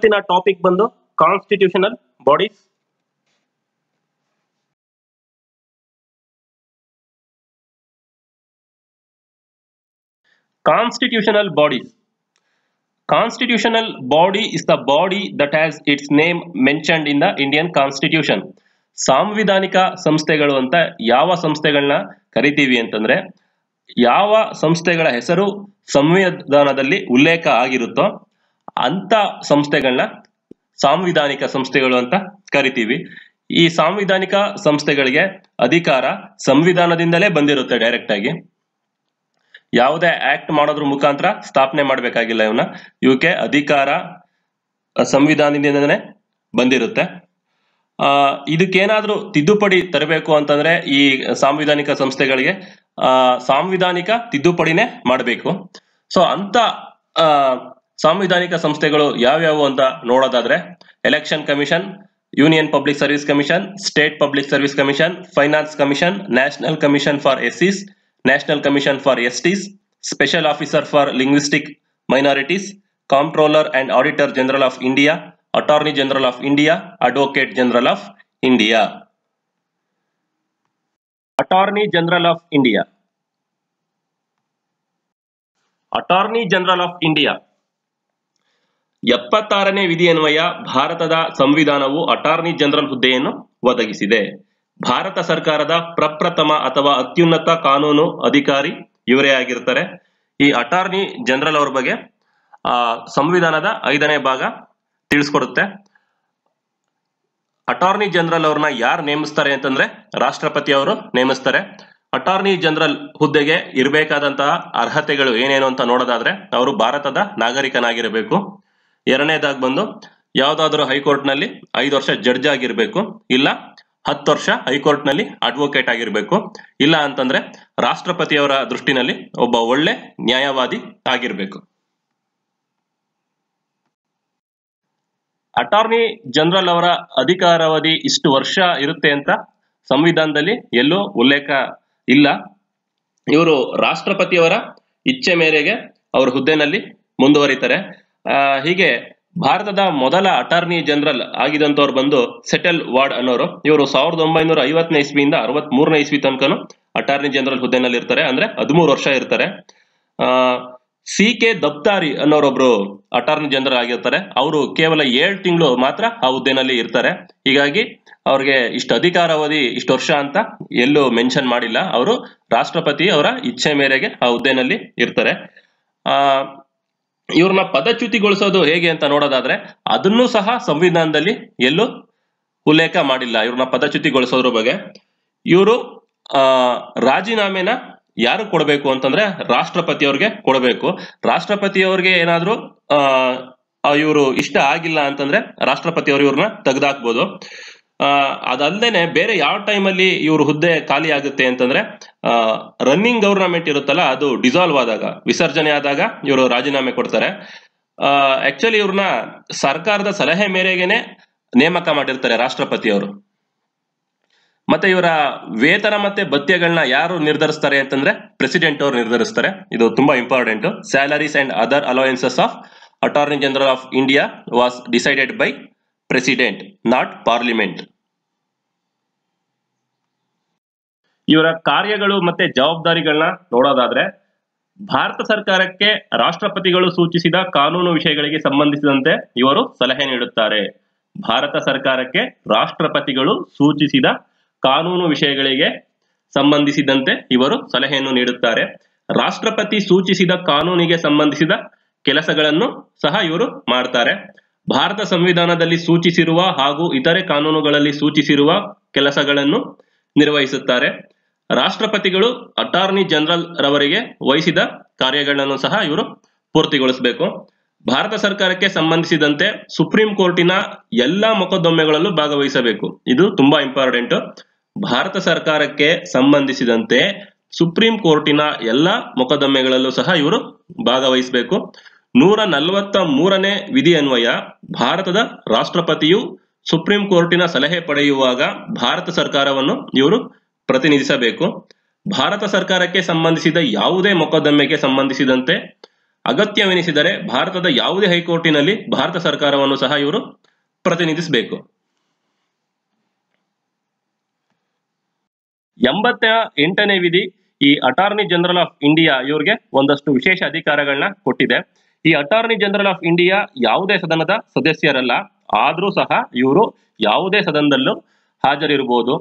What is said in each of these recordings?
ಇವತ್ತಿನ ಟಾಪಿಕ್ ಬಂದು constitutional bodies. Constitutional bodies. Constitutional body is the body that has its name mentioned in the Indian Constitution. ಸಾಂವಿಧಾನಿಕ ಸಂಸ್ಥೆಗಳು ಅಂತ ಯಾವ ಸಂಸ್ಥೆಗಳನ್ನ ಕರಿತೀವಿ ಅಂತಂದ್ರೆ, ಯಾವ ಸಂಸ್ಥೆಗಳ ಹೆಸರು ಸಂವಿಧಾನದಲ್ಲಿ ಉಲ್ಲೇಖ ಆಗಿರುತ್ತೋ ಅಂತ ಸಂಸ್ಥೆಗಳನ್ನ ಸಾಂವಿಧಾನಿಕ ಸಂಸ್ಥೆಗಳು ಅಂತ ಕರಿತೀವಿ. ಈ ಸಾಂವಿಧಾನಿಕ ಸಂಸ್ಥೆಗಳಿಗೆ ಅಧಿಕಾರ ಸಂವಿಧಾನದಿಂದಲೇ ಬಂದಿರುತ್ತೆ. ಡೈರೆಕ್ಟ್ ಆಗಿ ಯಾವುದೇ ಆಕ್ಟ್ ಮಾಡೋದ್ರ ಮುಖಾಂತರ ಸ್ಥಾಪನೆ ಮಾಡಬೇಕಾಗಿಲ್ಲ. ಇವಕ್ಕೆ ಅಧಿಕಾರ ಸಂವಿಧಾನದಿಂದನೇ ಬಂದಿರುತ್ತೆ. ಇದಕ್ಕೇನಾದ್ರೂ ತಿದ್ದುಪಡಿ ತರಬೇಕು ಅಂತಂದ್ರೆ ಈ ಸಾಂವಿಧಾನಿಕ ಸಂಸ್ಥೆಗಳಿಗೆ ಸಾಂವಿಧಾನಿಕ ತಿದ್ದುಪಡಿನೇ ಮಾಡಬೇಕು. ಸೊ ಅಂತ ಸಾಂವಿಧಾನಿಕ ಸಂಸ್ಥೆಗಳು ಯಾವ್ಯಾವು ಅಂತ ನೋಡೋದಾದ್ರೆ, election commission, union public service commission, state public service commission, finance commission, national commission for ಎಸ್ಸಿಸ್, National Commission for STs, Special Officer for Linguistic Minorities, Comptroller and Auditor General of India, Attorney General of India, Advocate General of India. Attorney General of India. Attorney General of India. 76ನೇ ವಿಧಿಯನ್ವಯ ಭಾರತದ ಸಂವಿಧಾನವು attorney general ಹುದ್ದೆಯನ್ನು ಒದಗಿಸಿದೆ. ಭಾರತ ಸರ್ಕಾರದ ಪ್ರಪ್ರಥಮ ಅಥವಾ ಅತ್ಯುನ್ನತ ಕಾನೂನು ಅಧಿಕಾರಿ ಇವರೇ ಆಗಿರ್ತಾರೆ. ಈ ಅಟಾರ್ನಿ ಜನರಲ್ ಅವ್ರ ಬಗ್ಗೆ ಸಂವಿಧಾನದ 5ನೇ ಭಾಗ ತಿಳಿಸ್ಕೊಡುತ್ತೆ. ಅಟಾರ್ನಿ ಜನರಲ್ ಅವ್ರನ್ನ ಯಾರು ನೇಮಿಸ್ತಾರೆ ಅಂತಂದ್ರೆ ರಾಷ್ಟ್ರಪತಿ ಅವರು ನೇಮಿಸ್ತಾರೆ. ಅಟಾರ್ನಿ ಜನರಲ್ ಹುದ್ದೆಗೆ ಇರಬೇಕಾದಂತಹ ಅರ್ಹತೆಗಳು ಏನೇನು ಅಂತ ನೋಡೋದಾದ್ರೆ, ಅವರು ಭಾರತದ ನಾಗರಿಕನಾಗಿರಬೇಕು. ಎರಡನೇದಾಗಿ ಬಂದು ಯಾವ್ದಾದ್ರು ಹೈಕೋರ್ಟ್ ನಲ್ಲಿ 5 ವರ್ಷ ಜಡ್ಜ್ ಆಗಿರ್ಬೇಕು, ಇಲ್ಲ 10 ವರ್ಷ ಹೈಕೋರ್ಟ್ ನಲ್ಲಿ ಅಡ್ವೊಕೇಟ್ ಆಗಿರ್ಬೇಕು, ಇಲ್ಲ ಅಂತಂದ್ರೆ ರಾಷ್ಟ್ರಪತಿಯವರ ದೃಷ್ಟಿನಲ್ಲಿ ಒಬ್ಬ ಒಳ್ಳೆ ನ್ಯಾಯವಾದಿ ಆಗಿರ್ಬೇಕು. ಅಟಾರ್ನಿ ಜನರಲ್ ಅವರ ಅಧಿಕಾರಾವಧಿ ಇಷ್ಟು ವರ್ಷ ಇರುತ್ತೆ ಅಂತ ಸಂವಿಧಾನದಲ್ಲಿ ಎಲ್ಲೂ ಉಲ್ಲೇಖ ಇಲ್ಲ. ಇವರು ರಾಷ್ಟ್ರಪತಿಯವರ ಇಚ್ಛೆ ಮೇರೆಗೆ ಅವ್ರ ಹುದ್ದೆನಲ್ಲಿ ಮುಂದುವರಿತಾರೆ. ಹೀಗೆ ಭಾರತದ ಮೊದಲ ಅಟಾರ್ನಿ ಜನರಲ್ ಆಗಿದಂತವ್ರು ಬಂದು ಸೆಟಲ್ ವಾರ್ಡ್ ಅನ್ನೋರು. ಇವರು 1950ನೇ ಇಸ್ವಿಯಿಂದ 63ನೇ ಇಸ್ವಿ ತನಕನು ಅಟಾರ್ನಿ ಜನರಲ್ ಹುದ್ದೆನಲ್ಲಿ ಇರ್ತಾರೆ. ಅಂದ್ರೆ 13 ವರ್ಷ ಇರ್ತಾರೆ. ಸಿ.ಕೆ. ದಫ್ತಾರಿ ಅನ್ನೋರೊಬ್ರು ಅಟಾರ್ನಿ ಜನರಲ್ ಆಗಿರ್ತಾರೆ. ಅವರು ಕೇವಲ 7 ತಿಂಗಳು ಮಾತ್ರ ಆ ಹುದ್ದೆನಲ್ಲಿ ಇರ್ತಾರೆ. ಹೀಗಾಗಿ ಅವ್ರಿಗೆ ಇಷ್ಟು ಅಧಿಕಾರಾವಧಿ ಇಷ್ಟು ವರ್ಷ ಅಂತ ಎಲ್ಲೂ ಮೆನ್ಷನ್ ಮಾಡಿಲ್ಲ. ಅವರು ರಾಷ್ಟ್ರಪತಿ ಅವರ ಇಚ್ಛೆ ಮೇರೆಗೆ ಆ ಹುದ್ದೆನಲ್ಲಿ ಇರ್ತಾರೆ. ಇವ್ರನ್ನ ಪದಚ್ಯುತಿಗೊಳಿಸೋದು ಹೇಗೆ ಅಂತ ನೋಡೋದಾದ್ರೆ, ಅದನ್ನೂ ಸಹ ಸಂವಿಧಾನದಲ್ಲಿ ಎಲ್ಲೂ ಉಲ್ಲೇಖ ಮಾಡಿಲ್ಲ. ಇವ್ರನ್ನ ಪದಚ್ಯುತಿಗೊಳಿಸೋದ್ರ ಬಗ್ಗೆ ಇವರು ರಾಜೀನಾಮೆನ ಯಾರು ಕೊಡಬೇಕು ಅಂತಂದ್ರೆ ರಾಷ್ಟ್ರಪತಿಯವ್ರಿಗೆ ಕೊಡಬೇಕು. ರಾಷ್ಟ್ರಪತಿಯವ್ರಿಗೆ ಏನಾದ್ರು ಇವರು ಇಷ್ಟ ಆಗಿಲ್ಲ ಅಂತಂದ್ರೆ ರಾಷ್ಟ್ರಪತಿಯವರು ಇವ್ರನ್ನ ತೆಗೆದಾಕ್ಬೋದು. ಅದಲ್ದೇನೆ ಬೇರೆ ಯಾವ ಟೈಮಲ್ಲಿ ಇವ್ರ ಹುದ್ದೆ ಖಾಲಿ ಆಗುತ್ತೆ ಅಂತಂದ್ರೆ, ರನ್ನಿಂಗ್ ಗವರ್ನಮೆಂಟ್ ಇರುತ್ತಲ್ಲ ಅದು ಡಿಸಾಲ್ವ್ ಆದಾಗ, ವಿಸರ್ಜನೆ ಆದಾಗ ಇವರು ರಾಜೀನಾಮೆ ಕೊಡ್ತಾರೆ. ಆಕ್ಚುಲಿ ಇವ್ರನ್ನ ಸರ್ಕಾರದ ಸಲಹೆ ಮೇರೆಗೆನೆ ನೇಮಕ ಮಾಡಿರ್ತಾರೆ ರಾಷ್ಟ್ರಪತಿಯವರು. ಮತ್ತೆ ಇವರ ವೇತನ ಮತ್ತೆ ಭತ್ಯೆಗಳನ್ನ ಯಾರು ನಿರ್ಧರಿಸ್ತಾರೆ ಅಂತಂದ್ರೆ ಪ್ರೆಸಿಡೆಂಟ್ ಅವರು ನಿರ್ಧರಿಸ್ತಾರೆ. ಇದು ತುಂಬಾ important. Salaries and other allowances of attorney general of India was decided by president, not parliament. ಇವರ ಕಾರ್ಯಗಳು ಮತ್ತೆ ಜವಾಬ್ದಾರಿಗಳನ್ನ ನೋಡೋದಾದ್ರೆ, ಭಾರತ ಸರ್ಕಾರಕ್ಕೆ ರಾಷ್ಟ್ರಪತಿಗಳು ಸೂಚಿಸಿದ ಕಾನೂನು ವಿಷಯಗಳಿಗೆ ಸಂಬಂಧಿಸಿದಂತೆ ಇವರು ಸಲಹೆ ನೀಡುತ್ತಾರೆ. ಭಾರತ ಸರ್ಕಾರಕ್ಕೆ ರಾಷ್ಟ್ರಪತಿಗಳು ಸೂಚಿಸಿದ ಕಾನೂನು ವಿಷಯಗಳಿಗೆ ಸಂಬಂಧಿಸಿದಂತೆ ಇವರು ಸಲಹೆಯನ್ನು ನೀಡುತ್ತಾರೆ. ರಾಷ್ಟ್ರಪತಿ ಸೂಚಿಸಿದ ಕಾನೂನಿಗೆ ಸಂಬಂಧಿಸಿದ ಕೆಲಸಗಳನ್ನು ಸಹ ಇವರು ಮಾಡ್ತಾರೆ. ಭಾರತ ಸಂವಿಧಾನದಲ್ಲಿ ಸೂಚಿಸಿರುವ ಹಾಗೂ ಇತರೆ ಕಾನೂನುಗಳಲ್ಲಿ ಸೂಚಿಸಿರುವ ಕೆಲಸಗಳನ್ನು ನಿರ್ವಹಿಸುತ್ತಾರೆ. ರಾಷ್ಟ್ರಪತಿಗಳು ಅಟಾರ್ನಿ ಜನರಲ್ ರವರಿಗೆ ವಹಿಸಿದ ಕಾರ್ಯಗಳನ್ನು ಸಹ ಇವರು ಪೂರ್ತಿಗೊಳಿಸಬೇಕು. ಭಾರತ ಸರ್ಕಾರಕ್ಕೆ ಸಂಬಂಧಿಸಿದಂತೆ ಸುಪ್ರೀಂ ಕೋರ್ಟಿನ ಎಲ್ಲಾ ಮೊಕದ್ದಮೆಗಳಲ್ಲೂ ಭಾಗವಹಿಸಬೇಕು. ಇದು ತುಂಬಾ ಇಂಪಾರ್ಟೆಂಟ್. ಭಾರತ ಸರ್ಕಾರಕ್ಕೆ ಸಂಬಂಧಿಸಿದಂತೆ ಸುಪ್ರೀಂ ಕೋರ್ಟಿನ ಎಲ್ಲಾ ಮೊಕದ್ದಮೆಗಳಲ್ಲೂ ಸಹ ಇವರು ಭಾಗವಹಿಸಬೇಕು. 143ನೇ ವಿಧಿ ಅನ್ವಯ ಭಾರತದ ರಾಷ್ಟ್ರಪತಿಯು ಸುಪ್ರೀಂ ಕೋರ್ಟಿನ ಸಲಹೆ ಪಡೆಯುವಾಗ ಭಾರತ ಸರ್ಕಾರವನ್ನು ಇವರು ಪ್ರತಿನಿಧಿಸಬೇಕು. ಭಾರತ ಸರ್ಕಾರಕ್ಕೆ ಸಂಬಂಧಿಸಿದ ಯಾವುದೇ ಮೊಕದ್ದಮೆಗೆ ಸಂಬಂಧಿಸಿದಂತೆ ಅಗತ್ಯವೆನಿಸಿದರೆ ಭಾರತದ ಯಾವುದೇ ಹೈಕೋರ್ಟಿನಲ್ಲಿ ಭಾರತ ಸರ್ಕಾರವನ್ನು ಸಹ ಇವರು ಪ್ರತಿನಿಧಿಸಬೇಕು. 88ನೇ ವಿಧಿ ಈ ಅಟಾರ್ನಿ ಜನರಲ್ ಆಫ್ ಇಂಡಿಯಾ ಇವ್ರಿಗೆ ಒಂದಷ್ಟು ವಿಶೇಷ ಅಧಿಕಾರಗಳನ್ನ ಕೊಟ್ಟಿದೆ. ಈ ಅಟಾರ್ನಿ ಜನರಲ್ ಆಫ್ ಇಂಡಿಯಾ ಯಾವುದೇ ಸದನದ ಸದಸ್ಯರಲ್ಲ, ಆದ್ರೂ ಸಹ ಇವರು ಯಾವುದೇ ಸದನದಲ್ಲೂ ಹಾಜರಿರಬಹುದು.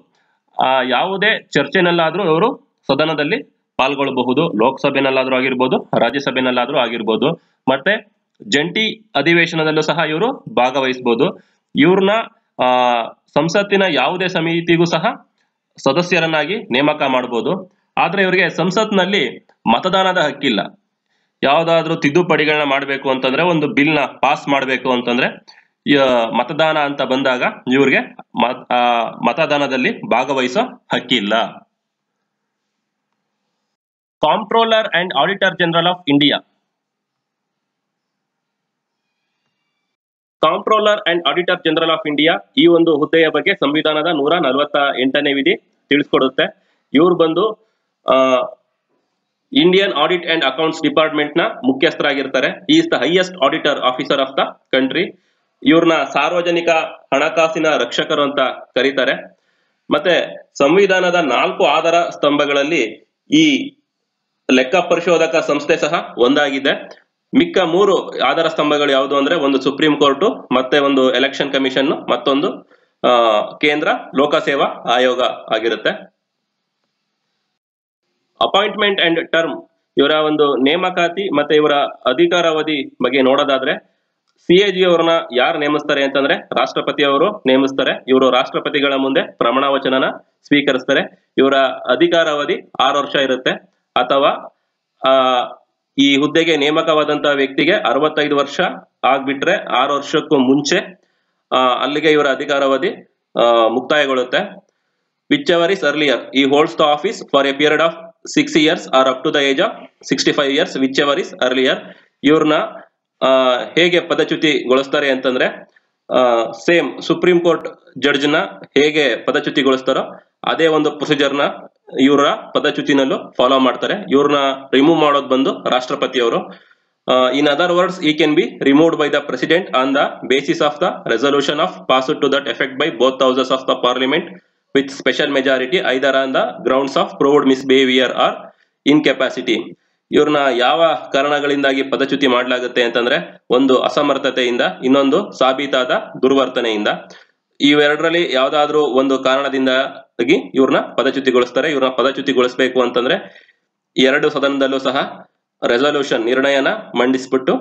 ಯಾವುದೇ ಚರ್ಚೆನಲ್ಲಾದ್ರೂ ಇವರು ಸದನದಲ್ಲಿ ಪಾಲ್ಗೊಳ್ಳಬಹುದು. ಲೋಕಸಭೆನಲ್ಲಾದ್ರೂ ಆಗಿರ್ಬೋದು, ರಾಜ್ಯಸಭೆನಲ್ಲಾದ್ರೂ ಆಗಿರ್ಬೋದು, ಮತ್ತೆ ಜಂಟಿ ಅಧಿವೇಶನದಲ್ಲೂ ಸಹ ಇವರು ಭಾಗವಹಿಸಬಹುದು. ಇವ್ರನ್ನ ಸಂಸತ್ತಿನ ಯಾವುದೇ ಸಮಿತಿಗೂ ಸಹ ಸದಸ್ಯರನ್ನಾಗಿ ನೇಮಕ ಮಾಡಬಹುದು. ಆದ್ರೆ ಇವರಿಗೆ ಸಂಸತ್ನಲ್ಲಿ ಮತದಾನದ ಹಕ್ಕಿಲ್ಲ. ಯಾವ್ದಾದ್ರು ತಿದ್ದುಪಡಿಗಳನ್ನ ಮಾಡಬೇಕು ಅಂತಂದ್ರೆ, ಒಂದು ಬಿಲ್ ನ ಪಾಸ್ ಮಾಡಬೇಕು ಅಂತಂದ್ರೆ ಮತದಾನ ಅಂತ ಬಂದಾಗ ಇವ್ರಿಗೆ ಮತದಾನದಲ್ಲಿ ಭಾಗವಹಿಸೋ ಹಕ್ಕಿಲ್ಲ. Comptroller and auditor general of India. Comptroller and auditor general of India ಈ ಒಂದು ಹುದ್ದೆಯ ಬಗ್ಗೆ ಸಂವಿಧಾನದ 148ನೇ ವಿಧಿ ತಿಳಿಸ್ಕೊಡುತ್ತೆ. ಇವ್ರು ಬಂದು Indian audit and accounts department ನ ಮುಖ್ಯಸ್ಥರಾಗಿರ್ತಾರೆ. Is the highest auditor officer of the country. ಇವ್ರನ್ನ ಸಾರ್ವಜನಿಕ ಹಣಕಾಸಿನ ರಕ್ಷಕರು ಅಂತ ಕರೀತಾರೆ. ಮತ್ತೆ ಸಂವಿಧಾನದ 4 ಆಧಾರ ಸ್ತಂಭಗಳಲ್ಲಿ ಈ ಲೆಕ್ಕ ಪರಿಶೋಧಕ ಸಂಸ್ಥೆ ಸಹ ಒಂದಾಗಿದೆ. ಮಿಕ್ಕ 3 ಆಧಾರ ಸ್ತಂಭಗಳು ಯಾವುದು ಅಂದ್ರೆ, ಒಂದು ಸುಪ್ರೀಂ ಕೋರ್ಟ್, ಮತ್ತೆ ಒಂದು ಎಲೆಕ್ಷನ್ ಕಮಿಷನ್, ಮತ್ತೊಂದು ಕೇಂದ್ರ ಲೋಕಸೇವಾ ಆಯೋಗ ಆಗಿರುತ್ತೆ. ಅಪಾಯಿಂಟ್ಮೆಂಟ್ ಅಂಡ್ ಟರ್ಮ್, ಇವರ ಒಂದು ನೇಮಕಾತಿ ಮತ್ತೆ ಇವರ ಅಧಿಕಾರಾವಧಿ ಬಗ್ಗೆ ನೋಡೋದಾದ್ರೆ, CAG ಅವರನ್ನ ಯಾರು ನೇಮಿಸ್ತಾರೆ ಅಂತಂದ್ರೆ ರಾಷ್ಟ್ರಪತಿ ಅವರು ನೇಮಿಸ್ತಾರೆ. ಇವರು ರಾಷ್ಟ್ರಪತಿಗಳ ಮುಂದೆ ಪ್ರಮಾಣ ವಚನನ ಸ್ವೀಕರಿಸ್ತಾರೆ. ಇವರ ಅಧಿಕಾರಾವಧಿ 6 ವರ್ಷ ಇರುತ್ತೆ. ಅಥವಾ ಈ ಹುದ್ದೆಗೆ ನೇಮಕವಾದಂತಹ ವ್ಯಕ್ತಿಗೆ 65 ವರ್ಷ ಆಗ್ಬಿಟ್ರೆ 6 ವರ್ಷಕ್ಕೂ ಮುಂಚೆ ಅಲ್ಲಿಗೆ ಇವರ ಅಧಿಕಾರಾವಧಿ ಮುಕ್ತಾಯಗೊಳ್ಳುತ್ತೆ. Whichever is earlier he holds the office for a period of 6 years or up to the age of 65 years whichever is earlier. ಇವ್ರನ್ನ ಹೇಗೆ ಪದಚ್ಯುತಿಗೊಳಿಸ್ತಾರೆ ಅಂತಂದ್ರೆ, ಸೇಮ್ ಸುಪ್ರೀಂ ಕೋರ್ಟ್ ಜಡ್ಜ್ ನ ಹೇಗೆ ಪದಚ್ಯುತಿಗೊಳಿಸ್ತಾರೋ ಅದೇ ಒಂದು ಪ್ರೊಸೀಜರ್ ನ ಇವರ ಪದಚ್ಯುತಿನಲ್ಲೂ ಫಾಲೋ ಮಾಡ್ತಾರೆ. ಇವ್ರನ್ನ ರಿಮೂವ್ ಮಾಡೋದು ಬಂದು ರಾಷ್ಟ್ರಪತಿ ಅವರು. In other words, he can be removed by the president on the basis of the resolution of passed to that effect by both houses of the parliament with special majority either on the grounds of proved misbehaviour or incapacity. ಇವ್ರನ್ನ ಯಾವ ಕಾರಣಗಳಿಂದಾಗಿ ಪದಚ್ಯುತಿ ಮಾಡಲಾಗುತ್ತೆ ಅಂತಂದ್ರೆ, ಒಂದು ಅಸಮರ್ಥತೆಯಿಂದ, ಇನ್ನೊಂದು ಸಾಬೀತಾದ ದುರ್ವರ್ತನೆಯಿಂದ. ಇವೆರಡರಲ್ಲಿ ಯಾವ್ದಾದ್ರು ಒಂದು ಕಾರಣದಿಂದಾಗಿ ಇವ್ರನ್ನ ಪದಚ್ಯುತಿಗೊಳಿಸ್ತಾರೆ. ಇವ್ರನ್ನ ಪದಚ್ಯುತಿಗೊಳಿಸಬೇಕು ಅಂತಂದ್ರೆ 2 ಸದನದಲ್ಲೂ ಸಹ ರೆಸಲ್ಯೂಷನ್ ನಿರ್ಣಯನ ಮಂಡಿಸ್ಬಿಟ್ಟು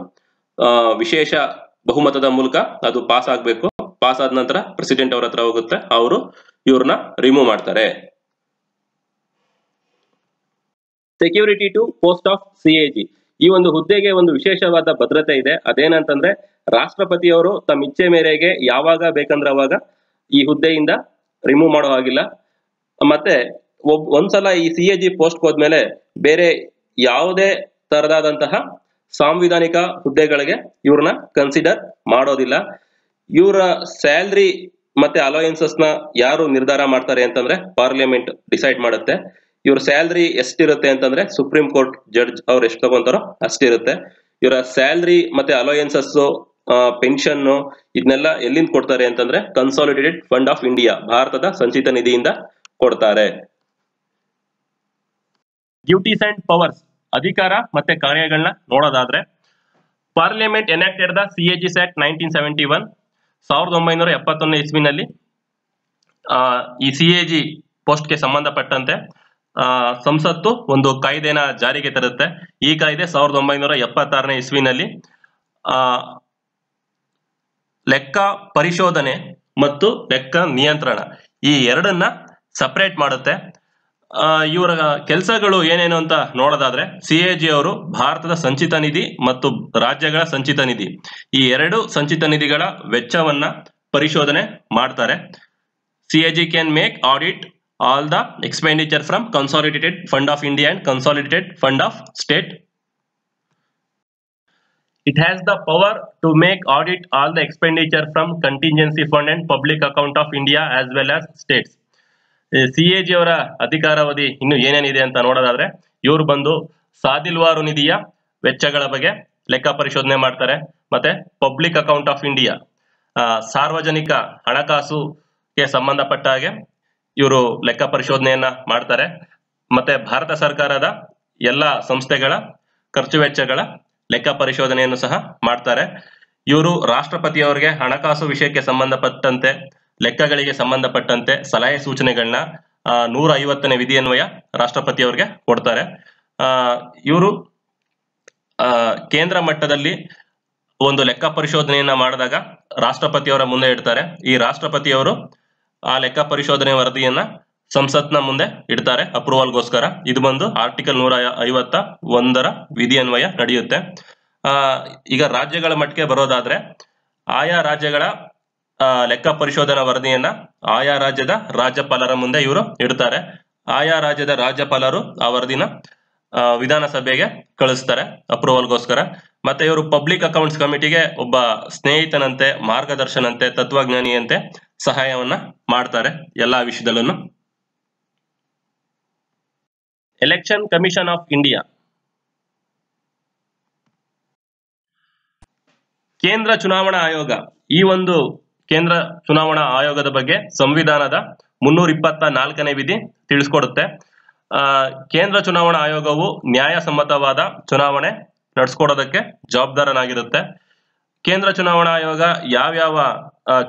ವಿಶೇಷ ಬಹುಮತದ ಮೂಲಕ ಅದು ಪಾಸ್ ಆಗ್ಬೇಕು. ಪಾಸ್ ಆದ ನಂತರ ಪ್ರೆಸಿಡೆಂಟ್ ಅವ್ರ ಹತ್ರ ಹೋಗುತ್ತೆ, ಅವರು ಇವ್ರನ್ನ ರಿಮೂವ್ ಮಾಡ್ತಾರೆ. Security to post of CAG. ಈ ಒಂದು ಹುದ್ದೆಗೆ ಒಂದು ವಿಶೇಷವಾದ ಭದ್ರತೆ ಇದೆ. ಅದೇನಂತಂದ್ರೆ, ರಾಷ್ಟ್ರಪತಿಯವರು ತಮ್ಮ ಇಚ್ಛೆ ಮೇರೆಗೆ ಯಾವಾಗ ಬೇಕಂದ್ರೆ ಅವಾಗ ಈ ಹುದ್ದೆಯಿಂದ ರಿಮೂವ್ ಮಾಡೋ ಹಾಗಿಲ್ಲ. ಮತ್ತೆ ಒಂದ್ಸಲ ಈ CAG ಪೋಸ್ಟ್ ಹೋದ್ಮೇಲೆ ಬೇರೆ ಯಾವುದೇ ತರದಾದಂತಹ ಸಾಂವಿಧಾನಿಕ ಹುದ್ದೆಗಳಿಗೆ ಇವ್ರನ್ನ ಕನ್ಸಿಡರ್ ಮಾಡೋದಿಲ್ಲ. ಇವರ ಸ್ಯಾಲ್ರಿ ಮತ್ತೆ ಅಲೋಯನ್ಸಸ್ ನ ಯಾರು ನಿರ್ಧಾರ ಮಾಡ್ತಾರೆ ಅಂತಂದ್ರೆ ಪಾರ್ಲಿಮೆಂಟ್ ಡಿಸೈಡ್ ಮಾಡುತ್ತೆ. ಇವ್ರ ಸ್ಯಾಲ್ರಿ ಎಷ್ಟಿರುತ್ತೆ ಅಂತಂದ್ರೆ ಸುಪ್ರೀಂ ಕೋರ್ಟ್ ಜಡ್ಜ್ ಅವ್ರು ಎಷ್ಟು ತಗೊಂತಾರೋ ಅಷ್ಟಿರುತ್ತೆ. ಇವರ ಸ್ಯಾಲ್ರಿ ಮತ್ತೆ ಅಲೋಯನ್ಸಸ್, ಪೆನ್ಷನ್ ಇದನ್ನೆಲ್ಲ ಎಲ್ಲಿಂದ ಕೊಡ್ತಾರೆ ಅಂತಂದ್ರೆ ಕನ್ಸಾಲಿಡೇಟೆಡ್ ಫಂಡ್ ಆಫ್ ಇಂಡಿಯಾ, ಭಾರತದ ಸಂಚಿತ ನಿಧಿಯಿಂದ ಕೊಡ್ತಾರೆ. ಡ್ಯೂಟೀಸ್ ಅಂಡ್ ಪವರ್ಸ್, ಅಧಿಕಾರ ಮತ್ತೆ ಕಾರ್ಯಗಳನ್ನ ನೋಡೋದಾದ್ರೆ, parliament enacted the CAGs act 1971. 1971ನೇ ಇಸ್ವಿನಲ್ಲಿ ಈ CAG ಪೋಸ್ಟ್ಗೆ ಸಂಬಂಧಪಟ್ಟಂತೆ ಸಂಸತ್ತು ಒಂದು ಕಾಯ್ದೆನ ಜಾರಿಗೆ ತರುತ್ತೆ. ಈ ಕಾಯ್ದೆ 1976ನೇ ಇಸ್ವಿನಲ್ಲಿ ಲೆಕ್ಕ ಪರಿಶೋಧನೆ ಮತ್ತು ಲೆಕ್ಕ ನಿಯಂತ್ರಣ ಈ ಎರಡನ್ನ ಸಪರೇಟ್ ಮಾಡುತ್ತೆ. ಇವರ ಕೆಲಸಗಳು ಏನೇನು ಅಂತ ನೋಡೋದಾದ್ರೆ, CAG ಅವರು ಭಾರತದ ಸಂಚಿತ ನಿಧಿ ಮತ್ತು ರಾಜ್ಯಗಳ ಸಂಚಿತ ನಿಧಿ ಈ 2 ಸಂಚಿತ ನಿಧಿಗಳ ವೆಚ್ಚವನ್ನ ಪರಿಶೋಧನೆ ಮಾಡ್ತಾರೆ. CAG can make audit all the expenditure from consolidated fund of India and consolidated fund of state. It has the power to make audit all the expenditure from contingency fund and public account of India as well as states. CAG ಅವರ ಅಧಿಕಾರಾವಧಿ ಇನ್ನು ಏನೇನಿದೆ ಅಂತ ನೋಡೋದಾದ್ರೆ, ಇವರು ಬಂದು ಸಾದಿಲ್ವಾರು ನಿಧಿಯ ವೆಚ್ಚಗಳ ಬಗ್ಗೆ ಲೆಕ್ಕ ಪರಿಶೋಧನೆ ಮಾಡ್ತಾರೆ. ಮತ್ತೆ ಪಬ್ಲಿಕ್ ಅಕೌಂಟ್ ಆಫ್ ಇಂಡಿಯಾ, ಸಾರ್ವಜನಿಕ ಹಣಕಾಸುಗೆ ಸಂಬಂಧಪಟ್ಟ ಹಾಗೆ ಇವರು ಲೆಕ್ಕ ಪರಿಶೋಧನೆಯನ್ನ ಮಾಡ್ತಾರೆ. ಮತ್ತೆ ಭಾರತ ಸರ್ಕಾರದ ಎಲ್ಲ ಸಂಸ್ಥೆಗಳ ಖರ್ಚು ವೆಚ್ಚಗಳ ಲೆಕ್ಕ ಪರಿಶೋಧನೆಯನ್ನು ಸಹ ಮಾಡ್ತಾರೆ. ಇವರು ರಾಷ್ಟ್ರಪತಿಯವರಿಗೆ ಹಣಕಾಸು ವಿಷಯಕ್ಕೆ ಸಂಬಂಧಪಟ್ಟಂತೆ ಲೆಕ್ಕಗಳಿಗೆ ಸಂಬಂಧಪಟ್ಟಂತೆ ಸಲಹೆ ಸೂಚನೆಗಳನ್ನ 150ನೇ ವಿಧಿಯನ್ವಯ ರಾಷ್ಟ್ರಪತಿಯವರಿಗೆ ಕೊಡ್ತಾರೆ. ಇವರು ಕೇಂದ್ರ ಮಟ್ಟದಲ್ಲಿ ಒಂದು ಲೆಕ್ಕ ಪರಿಶೋಧನೆಯನ್ನ ಮಾಡಿದಾಗ ರಾಷ್ಟ್ರಪತಿಯವರ ಮುಂದೆ ಇಡ್ತಾರೆ. ಈ ರಾಷ್ಟ್ರಪತಿಯವರು ಆ ಲೆಕ್ಕ ಪರಿಶೋಧನೆ ವರದಿಯನ್ನ ಸಂಸತ್ನ ಮುಂದೆ ಇಡ್ತಾರೆ ಅಪ್ರೂವಲ್ಗೋಸ್ಕರ. ಇದು ಬಂದು ಆರ್ಟಿಕಲ್ 151ರ ವಿಧಿಯನ್ವಯ ನಡೆಯುತ್ತೆ. ಈಗ ರಾಜ್ಯಗಳ ಮಟ್ಟಿಗೆ ಬರೋದಾದ್ರೆ ಆಯಾ ರಾಜ್ಯಗಳ ಲೆಕ್ಕ ಪರಿಶೋಧನಾ ವರದಿಯನ್ನ ಆಯಾ ರಾಜ್ಯದ ರಾಜ್ಯಪಾಲರ ಮುಂದೆ ಇವರು ಇಡ್ತಾರೆ. ಆಯಾ ರಾಜ್ಯದ ರಾಜ್ಯಪಾಲರು ಆ ವರದಿನ ವಿಧಾನಸಭೆಗೆ ಕಳಿಸ್ತಾರೆ ಅಪ್ರೂವಲ್ಗೋಸ್ಕರ. ಮತ್ತೆ ಇವರು ಪಬ್ಲಿಕ್ ಅಕೌಂಟ್ಸ್ ಕಮಿಟಿಗೆ ಒಬ್ಬ ಸ್ನೇಹಿತನಂತೆ, ಮಾರ್ಗದರ್ಶನಂತೆ, ತತ್ವಜ್ಞಾನಿಯಂತೆ ಸಹಾಯವನ್ನ ಮಾಡ್ತಾರೆ ಎಲ್ಲಾ ವಿಷಯದಲ್ಲೂ. ಎಲೆಕ್ಷನ್ ಕಮಿಷನ್ ಆಫ್ ಇಂಡಿಯಾ, ಕೇಂದ್ರ ಚುನಾವಣಾ ಆಯೋಗ. ಈ ಒಂದು ಕೇಂದ್ರ ಚುನಾವಣಾ ಆಯೋಗದ ಬಗ್ಗೆ ಸಂವಿಧಾನದ 324ನೇ ವಿಧಿ ತಿಳಿಸ್ಕೊಡುತ್ತೆ. ಕೇಂದ್ರ ಚುನಾವಣಾ ಆಯೋಗವು ನ್ಯಾಯಸಮ್ಮತವಾದ ಚುನಾವಣೆ ನಡೆಸ್ಕೊಡೋದಕ್ಕೆ ಜವಾಬ್ದಾರನಾಗಿರುತ್ತೆ. ಕೇಂದ್ರ ಚುನಾವಣಾ ಆಯೋಗ ಯಾವ್ಯಾವ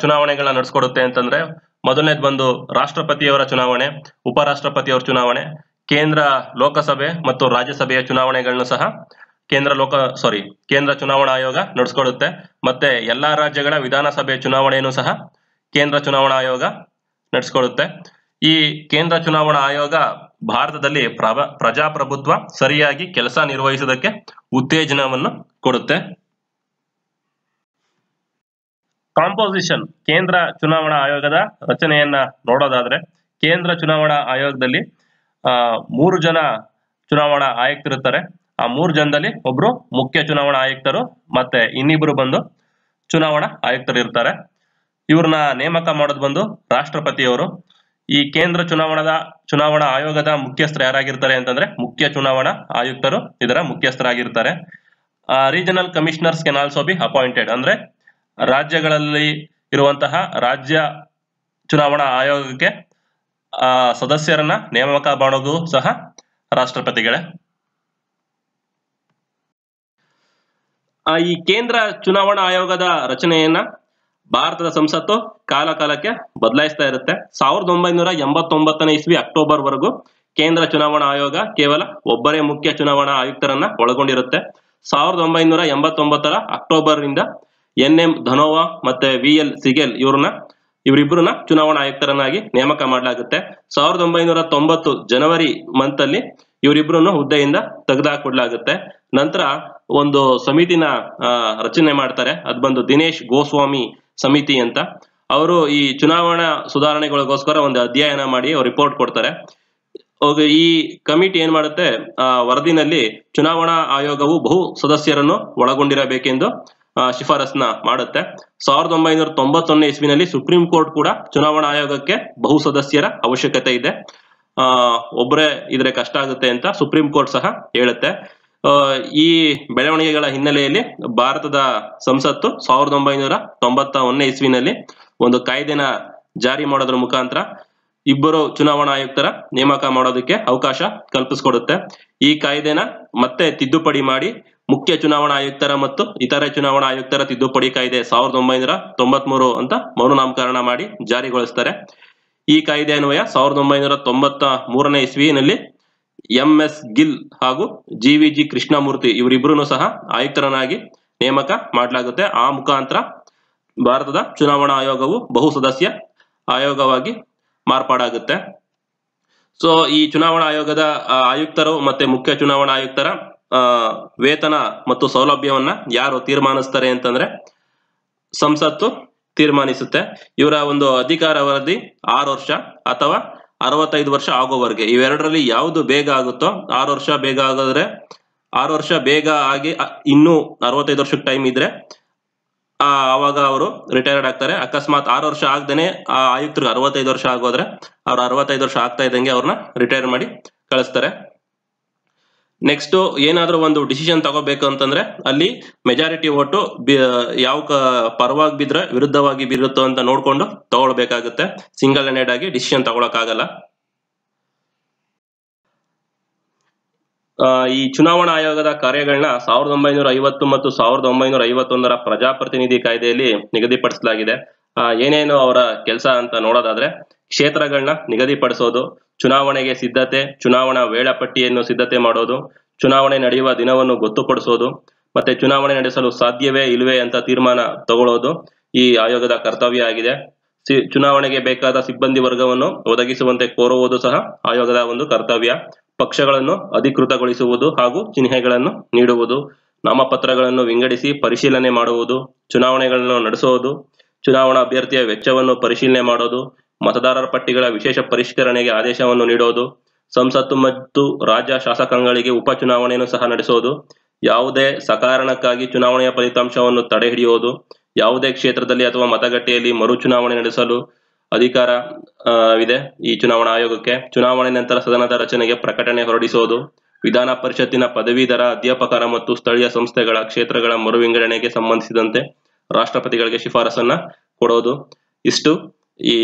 ಚುನಾವಣೆಗಳನ್ನ ನಡೆಸ್ಕೊಡುತ್ತೆ ಅಂತಂದ್ರೆ, ಮೊದಲನೇದು ಬಂದು ರಾಷ್ಟ್ರಪತಿಯವರ ಚುನಾವಣೆ, ಉಪರಾಷ್ಟ್ರಪತಿಯವರ ಚುನಾವಣೆ, ಕೇಂದ್ರ ಲೋಕಸಭೆ ಮತ್ತು ರಾಜ್ಯಸಭೆಯ ಚುನಾವಣೆಗಳನ್ನು ಸಹ ಕೇಂದ್ರ ಚುನಾವಣಾ ಆಯೋಗ ನಡೆಸ್ಕೊಡುತ್ತೆ. ಮತ್ತೆ ಎಲ್ಲಾ ರಾಜ್ಯಗಳ ವಿಧಾನಸಭೆ ಚುನಾವಣೆಯನ್ನು ಸಹ ಕೇಂದ್ರ ಚುನಾವಣಾ ಆಯೋಗ ನಡೆಸ್ಕೊಡುತ್ತೆ. ಈ ಕೇಂದ್ರ ಚುನಾವಣಾ ಆಯೋಗ ಭಾರತದಲ್ಲಿ ಪ್ರಜಾಪ್ರಭುತ್ವ ಸರಿಯಾಗಿ ಕೆಲಸ ನಿರ್ವಹಿಸುವುದಕ್ಕೆ ಉತ್ತೇಜನವನ್ನು ಕೊಡುತ್ತೆ. ಕಾಂಪೋಸಿಷನ್, ಕೇಂದ್ರ ಚುನಾವಣಾ ಆಯೋಗದ ರಚನೆಯನ್ನ ನೋಡೋದಾದ್ರೆ, ಕೇಂದ್ರ ಚುನಾವಣಾ ಆಯೋಗದಲ್ಲಿ 3 ಜನ ಚುನಾವಣಾ ಆಯುಕ್ತರಿರ್ತಾರೆ. ಆ 3 ಜನದಲ್ಲಿ ಒಬ್ರು ಮುಖ್ಯ ಚುನಾವಣಾ ಆಯುಕ್ತರು, ಮತ್ತೆ ಇನ್ನಿಬ್ರು ಬಂದು ಚುನಾವಣಾ ಆಯುಕ್ತರು ಇರ್ತಾರೆ. ಇವ್ರನ್ನ ನೇಮಕ ಮಾಡೋದು ಬಂದು ರಾಷ್ಟ್ರಪತಿಯವರು. ಈ ಕೇಂದ್ರ ಚುನಾವಣಾ ಆಯೋಗದ ಮುಖ್ಯಸ್ಥರು ಯಾರಾಗಿರ್ತಾರೆ ಅಂತಂದ್ರೆ ಮುಖ್ಯ ಚುನಾವಣಾ ಆಯುಕ್ತರು ಇದರ ಮುಖ್ಯಸ್ಥರಾಗಿರ್ತಾರೆ. Regional commissioners can also be appointed, ಅಂದ್ರೆ ರಾಜ್ಯಗಳಲ್ಲಿ ಇರುವಂತಹ ರಾಜ್ಯ ಚುನಾವಣಾ ಆಯೋಗಕ್ಕೆ ಸದಸ್ಯರನ್ನ ನೇಮಕ ಮಾಡೋದು ಸಹ ರಾಷ್ಟ್ರಪತಿಗಳೇ. ಈ ಕೇಂದ್ರ ಚುನಾವಣಾ ಆಯೋಗದ ರಚನೆಯನ್ನ ಭಾರತದ ಸಂಸತ್ತು ಕಾಲಕ್ಕೆ ಬದಲಾಯಿಸ್ತಾ ಇರುತ್ತೆ. 1989ನೇ ಇಸ್ವಿ ಅಕ್ಟೋಬರ್ ವರೆಗೂ ಕೇಂದ್ರ ಚುನಾವಣಾ ಆಯೋಗ ಕೇವಲ ಒಬ್ಬರೇ ಮುಖ್ಯ ಚುನಾವಣಾ ಆಯುಕ್ತರನ್ನ ಒಳಗೊಂಡಿರುತ್ತೆ. 1989ರ ಅಕ್ಟೋಬರ್ ರಿಂದ NM ಧನೋವಾ ಮತ್ತೆ VL ಸಿಗೆಲ್ ಇವರಿಬ್ಬರನ್ನ ಚುನಾವಣಾ ಆಯುಕ್ತರನ್ನಾಗಿ ನೇಮಕ ಮಾಡಲಾಗುತ್ತೆ. 1990 ಜನವರಿ ಮಂತ್ ಅಲ್ಲಿ ಇವರಿಬ್ಬರನ್ನು ಹುದ್ದೆಯಿಂದ ತೆಗೆದುಹಾಕಲಾಗುತ್ತೆ. ನಂತರ ಒಂದು ಸಮಿತಿನ ರಚನೆ ಮಾಡ್ತಾರೆ. ಅದು ಬಂದು ದಿನೇಶ್ ಗೋಸ್ವಾಮಿ ಸಮಿತಿ ಅಂತ. ಅವರು ಈ ಚುನಾವಣಾ ಸುಧಾರಣೆಗಳಿಗೋಸ್ಕರ ಒಂದು ಅಧ್ಯಯನ ಮಾಡಿ ರಿಪೋರ್ಟ್ ಕೊಡ್ತಾರೆ. ಈ ಕಮಿಟಿ ಏನ್ ಮಾಡುತ್ತೆ, ವರದಿನಲ್ಲಿ ಚುನಾವಣಾ ಆಯೋಗವು ಬಹು ಸದಸ್ಯರನ್ನು ಒಳಗೊಂಡಿರಬೇಕೆಂದು ಶಿಫಾರಸ್ನ ಮಾಡುತ್ತೆ. 1991ನೇ ಇಸ್ವಿನಲ್ಲಿ ಸುಪ್ರೀಂ ಕೋರ್ಟ್ ಕೂಡ ಚುನಾವಣಾ ಆಯೋಗಕ್ಕೆ ಬಹು ಸದಸ್ಯರ ಅವಶ್ಯಕತೆ ಇದೆ, ಒಬ್ಬರೇ ಇದ್ರೆ ಕಷ್ಟ ಆಗುತ್ತೆ ಅಂತ ಸುಪ್ರೀಂ ಕೋರ್ಟ್ ಸಹ ಹೇಳುತ್ತೆ. ಈ ಬೆಳವಣಿಗೆಗಳ ಹಿನ್ನೆಲೆಯಲ್ಲಿ ಭಾರತದ ಸಂಸತ್ತು 1991ನೇ ಇಸ್ವಿನಲ್ಲಿ ಒಂದು ಕಾಯ್ದೆನ ಜಾರಿ ಮಾಡೋದ್ರ ಮುಖಾಂತರ ಇಬ್ಬರು ಚುನಾವಣಾ ಆಯುಕ್ತರ ನೇಮಕ ಮಾಡೋದಕ್ಕೆ ಅವಕಾಶ ಕಲ್ಪಿಸಿಕೊಡುತ್ತೆ. ಈ ಕಾಯ್ದೆನ ಮತ್ತೆ ತಿದ್ದುಪಡಿ ಮಾಡಿ ಮುಖ್ಯ ಚುನಾವಣಾ ಆಯುಕ್ತರ ಮತ್ತು ಇತರೆ ಚುನಾವಣಾ ಆಯುಕ್ತರ ತಿದ್ದುಪಡಿ ಕಾಯ್ದೆ 1993 ಅಂತ ಮರುನಾಮಕರಣ ಮಾಡಿ ಜಾರಿಗೊಳಿಸ್ತಾರೆ. ಈ ಕಾಯ್ದೆ ಅನ್ವಯ 1993ನೇ ಇಸ್ವಿನಲ್ಲಿ MS ಗಿಲ್ ಹಾಗೂ GVG ಕೃಷ್ಣಮೂರ್ತಿ ಇವರಿಬ್ಬರನ್ನು ಸಹ ಆಯುಕ್ತರನ್ನಾಗಿ ನೇಮಕ ಮಾಡಲಾಗುತ್ತೆ. ಆ ಮುಖಾಂತರ ಭಾರತದ ಚುನಾವಣಾ ಆಯೋಗವು ಬಹು ಸದಸ್ಯ ಆಯೋಗವಾಗಿ ಮಾರ್ಪಾಡಾಗುತ್ತೆ. ಸೊ ಈ ಚುನಾವಣಾ ಆಯೋಗದ ಆಯುಕ್ತರು ಮತ್ತೆ ಮುಖ್ಯ ಚುನಾವಣಾ ಆಯುಕ್ತರ ವೇತನ ಮತ್ತು ಸೌಲಭ್ಯವನ್ನ ಯಾರು ತೀರ್ಮಾನಿಸ್ತಾರೆ ಅಂತಂದ್ರೆ ಸಂಸತ್ತು ತೀರ್ಮಾನಿಸುತ್ತೆ. ಇವರ ಒಂದು ಅಧಿಕಾರಾವಧಿ 6 ವರ್ಷ ಅಥವಾ 65 ವರ್ಷ ಆಗೋವರೆಗೆ, ಇವೆರಡರಲ್ಲಿ ಯಾವುದು ಬೇಗ ಆಗುತ್ತೋ, 6 ವರ್ಷ ಬೇಗ ಆಗೋದ್ರೆ 6 ವರ್ಷ ಬೇಗ ಆಗಿ ಇನ್ನೂ 65 ವರ್ಷಕ್ಕೆ ಟೈಮ್ ಇದ್ರೆ ಆವಾಗ ಅವರು ರಿಟೈರ್ಡ್ ಆಗ್ತಾರೆ. ಅಕಸ್ಮಾತ್ 6 ವರ್ಷ ಆಗದೇನೆ ಆ ಆಯುಕ್ತರಿಗೆ 65 ವರ್ಷ ಆಗೋದ್ರೆ ಅವ್ರು 65 ವರ್ಷ ಆಗ್ತಾ ಇದ್ದಂಗೆ ಅವ್ರನ್ನ ರಿಟೈರ್ ಮಾಡಿ ಕಳಿಸ್ತಾರೆ. ನೆಕ್ಸ್ಟ್ ಏನಾದ್ರೂ ಒಂದು ಡಿಸಿಷನ್ ತಗೋಬೇಕು ಅಂತಂದ್ರೆ ಅಲ್ಲಿ ಮೆಜಾರಿಟಿ ಓಟು ಯಾವ ಪರವಾಗಿ ಬಿದ್ರೆ ವಿರುದ್ಧವಾಗಿ ಬಿರುತ್ತೋ ಅಂತ ನೋಡ್ಕೊಂಡು ತಗೊಳ್ಬೇಕಾಗುತ್ತೆ. ಸಿಂಗಲ್ ಹ್ಯಾಂಡೆಡ್ ಆಗಿ ಡಿಸಿಷನ್ ತಗೊಳಕ್ಕಾಗಲ್ಲ. ಈ ಚುನಾವಣಾ ಆಯೋಗದ ಕಾರ್ಯಗಳನ್ನ 1950 ಮತ್ತು 1951ರ ಪ್ರಜಾಪ್ರತಿನಿಧಿ ಕಾಯ್ದೆಯಲ್ಲಿ ನಿಗದಿಪಡಿಸಲಾಗಿದೆ. ಏನೇನು ಅವರ ಕೆಲಸ ಅಂತ ನೋಡೋದಾದ್ರೆ, ಕ್ಷೇತ್ರಗಳನ್ನ ನಿಗದಿಪಡಿಸೋದು, ಚುನಾವಣೆಗೆ ಸಿದ್ಧತೆ, ಚುನಾವಣಾ ವೇಳಾಪಟ್ಟಿಯನ್ನು ಸಿದ್ಧತೆ ಮಾಡೋದು, ಚುನಾವಣೆ ನಡೆಯುವ ದಿನವನ್ನು ಗೊತ್ತುಪಡಿಸೋದು, ಮತ್ತೆ ಚುನಾವಣೆ ನಡೆಸಲು ಸಾಧ್ಯವೇ ಇಲ್ವೇ ಅಂತ ತೀರ್ಮಾನ ತಗೊಳ್ಳೋದು ಈ ಆಯೋಗದ ಕರ್ತವ್ಯ ಆಗಿದೆ. ಚುನಾವಣೆಗೆ ಬೇಕಾದ ಸಿಬ್ಬಂದಿ ವರ್ಗವನ್ನು ಒದಗಿಸುವಂತೆ ಕೋರುವುದು ಸಹ ಆಯೋಗದ ಒಂದು ಕರ್ತವ್ಯ. ಪಕ್ಷಗಳನ್ನು ಅಧಿಕೃತಗೊಳಿಸುವುದು ಹಾಗೂ ಚಿಹ್ನೆಗಳನ್ನು ನೀಡುವುದು, ನಾಮಪತ್ರಗಳನ್ನು ವಿಂಗಡಿಸಿ ಪರಿಶೀಲನೆ ಮಾಡುವುದು, ಚುನಾವಣೆಗಳನ್ನು ನಡೆಸುವುದು, ಚುನಾವಣಾ ಅಭ್ಯರ್ಥಿಯ ವೆಚ್ಚವನ್ನು ಪರಿಶೀಲನೆ ಮಾಡೋದು, ಮತದಾರರ ಪಟ್ಟಿಗಳ ವಿಶೇಷ ಪರಿಷ್ಕರಣೆಗೆ ಆದೇಶವನ್ನು ನೀಡೋದು, ಸಂಸತ್ತು ಮತ್ತು ರಾಜ್ಯ ಶಾಸಕಾಂಗಗಳಿಗೆ ಉಪಚುನಾವಣೆಯನ್ನು ಸಹ ನಡೆಸೋದು, ಯಾವುದೇ ಸಕಾರಣಕ್ಕಾಗಿ ಚುನಾವಣೆಯ ಫಲಿತಾಂಶವನ್ನು ತಡೆಹಿಡಿಯೋದು, ಯಾವುದೇ ಕ್ಷೇತ್ರದಲ್ಲಿ ಅಥವಾ ಮತಗಟ್ಟೆಯಲ್ಲಿ ಮರು ಚುನಾವಣೆ ನಡೆಸಲು ಅಧಿಕಾರ ಇದೆ ಈ ಚುನಾವಣಾ ಆಯೋಗಕ್ಕೆ. ಚುನಾವಣೆ ನಂತರ ಸದನದ ರಚನೆಗೆ ಪ್ರಕಟಣೆ ಹೊರಡಿಸೋದು, ವಿಧಾನ ಪರಿಷತ್ತಿನ ಪದವೀಧರ ಅಧ್ಯಾಪಕರ ಮತ್ತು ಸ್ಥಳೀಯ ಸಂಸ್ಥೆಗಳ ಕ್ಷೇತ್ರಗಳ ಮರು ವಿಂಗಡಣೆಗೆ ಸಂಬಂಧಿಸಿದಂತೆ ರಾಷ್ಟ್ರಪತಿಗಳಿಗೆ ಶಿಫಾರಸನ್ನ ಕೊಡೋದು. ಇಷ್ಟು ಈ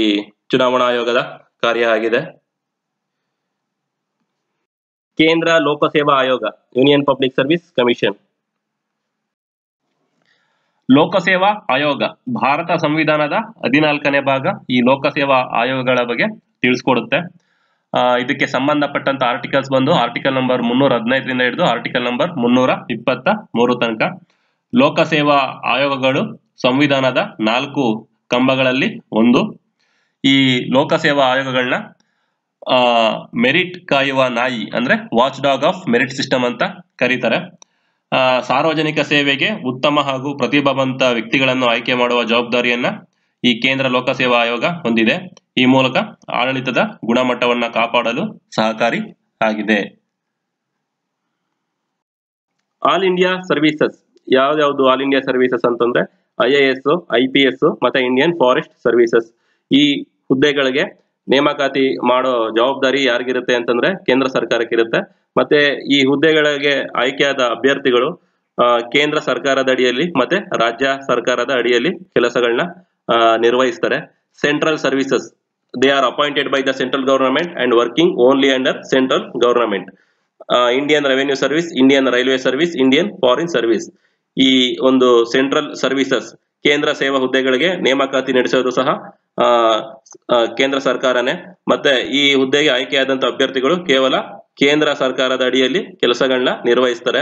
ಚುನಾವಣಾ ಆಯೋಗದ ಕಾರ್ಯ ಆಗಿದೆ. ಕೇಂದ್ರ ಲೋಕಸೇವಾ ಆಯೋಗ, ಯೂನಿಯನ್ ಪಬ್ಲಿಕ್ ಸರ್ವಿಸ್ ಕಮಿಷನ್. ಲೋಕಸೇವಾ ಆಯೋಗ ಭಾರತ ಸಂವಿಧಾನದ 14ನೇ ಭಾಗ ಈ ಲೋಕಸೇವಾ ಆಯೋಗಗಳ ಬಗ್ಗೆ ತಿಳಿಸ್ಕೊಡುತ್ತೆ. ಇದಕ್ಕೆ ಸಂಬಂಧಪಟ್ಟಂತ ಆರ್ಟಿಕಲ್ಸ್ ಬಂದು ಆರ್ಟಿಕಲ್ ನಂಬರ್ 315ರಿಂದ ಹಿಡಿದು ಆರ್ಟಿಕಲ್ ನಂಬರ್ 323 ತನಕ. ಲೋಕಸೇವಾ ಆಯೋಗಗಳು ಸಂವಿಧಾನದ 4 ಕಂಬಗಳಲ್ಲಿ ಒಂದು. ಈ ಲೋಕಸೇವಾ ಆಯೋಗಗಳನ್ನ ಮೆರಿಟ್ ಕಾಯುವ ನಾಯಿ ಅಂದ್ರೆ watch dog of merit system ಅಂತ ಕರೀತಾರೆ. ಸಾರ್ವಜನಿಕ ಸೇವೆಗೆ ಉತ್ತಮ ಹಾಗೂ ಪ್ರತಿಭಾವಂತ ವ್ಯಕ್ತಿಗಳನ್ನು ಆಯ್ಕೆ ಮಾಡುವ ಜವಾಬ್ದಾರಿಯನ್ನ ಈ ಕೇಂದ್ರ ಲೋಕಸೇವಾ ಆಯೋಗ ಹೊಂದಿದೆ. ಈ ಮೂಲಕ ಆಡಳಿತದ ಗುಣಮಟ್ಟವನ್ನ ಕಾಪಾಡಲು ಸಹಕಾರಿ ಆಗಿದೆ. ಆಲ್ ಇಂಡಿಯಾ ಸರ್ವಿಸಸ್, ಯಾವ್ಯಾವ್ದು ಆಲ್ ಇಂಡಿಯಾ ಸರ್ವಿಸಸ್ ಅಂತಂದ್ರೆ IAS, IPS ಮತ್ತೆ ಇಂಡಿಯನ್ ಫಾರೆಸ್ಟ್ ಸರ್ವಿಸಸ್. ಈ ಹುದ್ದೆಗಳಿಗೆ ನೇಮಕಾತಿ ಮಾಡೋ ಜವಾಬ್ದಾರಿ ಯಾರಿಗಿರುತ್ತೆ ಅಂತಂದ್ರೆ ಕೇಂದ್ರ ಸರ್ಕಾರಕ್ಕಿರುತ್ತೆ. ಮತ್ತೆ ಈ ಹುದ್ದೆಗಳಿಗೆ ಆಯ್ಕೆಯಾದ ಅಭ್ಯರ್ಥಿಗಳು ಕೇಂದ್ರ ಸರ್ಕಾರದ ಅಡಿಯಲ್ಲಿ ಮತ್ತೆ ರಾಜ್ಯ ಸರ್ಕಾರದ ಅಡಿಯಲ್ಲಿ ಕೆಲಸಗಳನ್ನ ನಿರ್ವಹಿಸ್ತಾರೆ. Central services, they are appointed by the central government and working only under central government. Indian revenue service, Indian railway service, Indian foreign service. ಈ ಒಂದು ಸೆಂಟ್ರಲ್ ಸರ್ವಿಸಸ್ ಕೇಂದ್ರ ಸೇವಾ ಹುದ್ದೆಗಳಿಗೆ ನೇಮಕಾತಿ ನಡೆಸೋದು ಸಹ ಕೇಂದ್ರ ಸರ್ಕಾರನೇ. ಮತ್ತೆ ಈ ಹುದ್ದೆಗೆ ಆಯ್ಕೆಯಾದಂತ ಅಭ್ಯರ್ಥಿಗಳು ಕೇವಲ ಕೇಂದ್ರ ಸರ್ಕಾರದ ಅಡಿಯಲ್ಲಿ ಕೆಲಸಗಳನ್ನ ನಿರ್ವಹಿಸ್ತಾರೆ.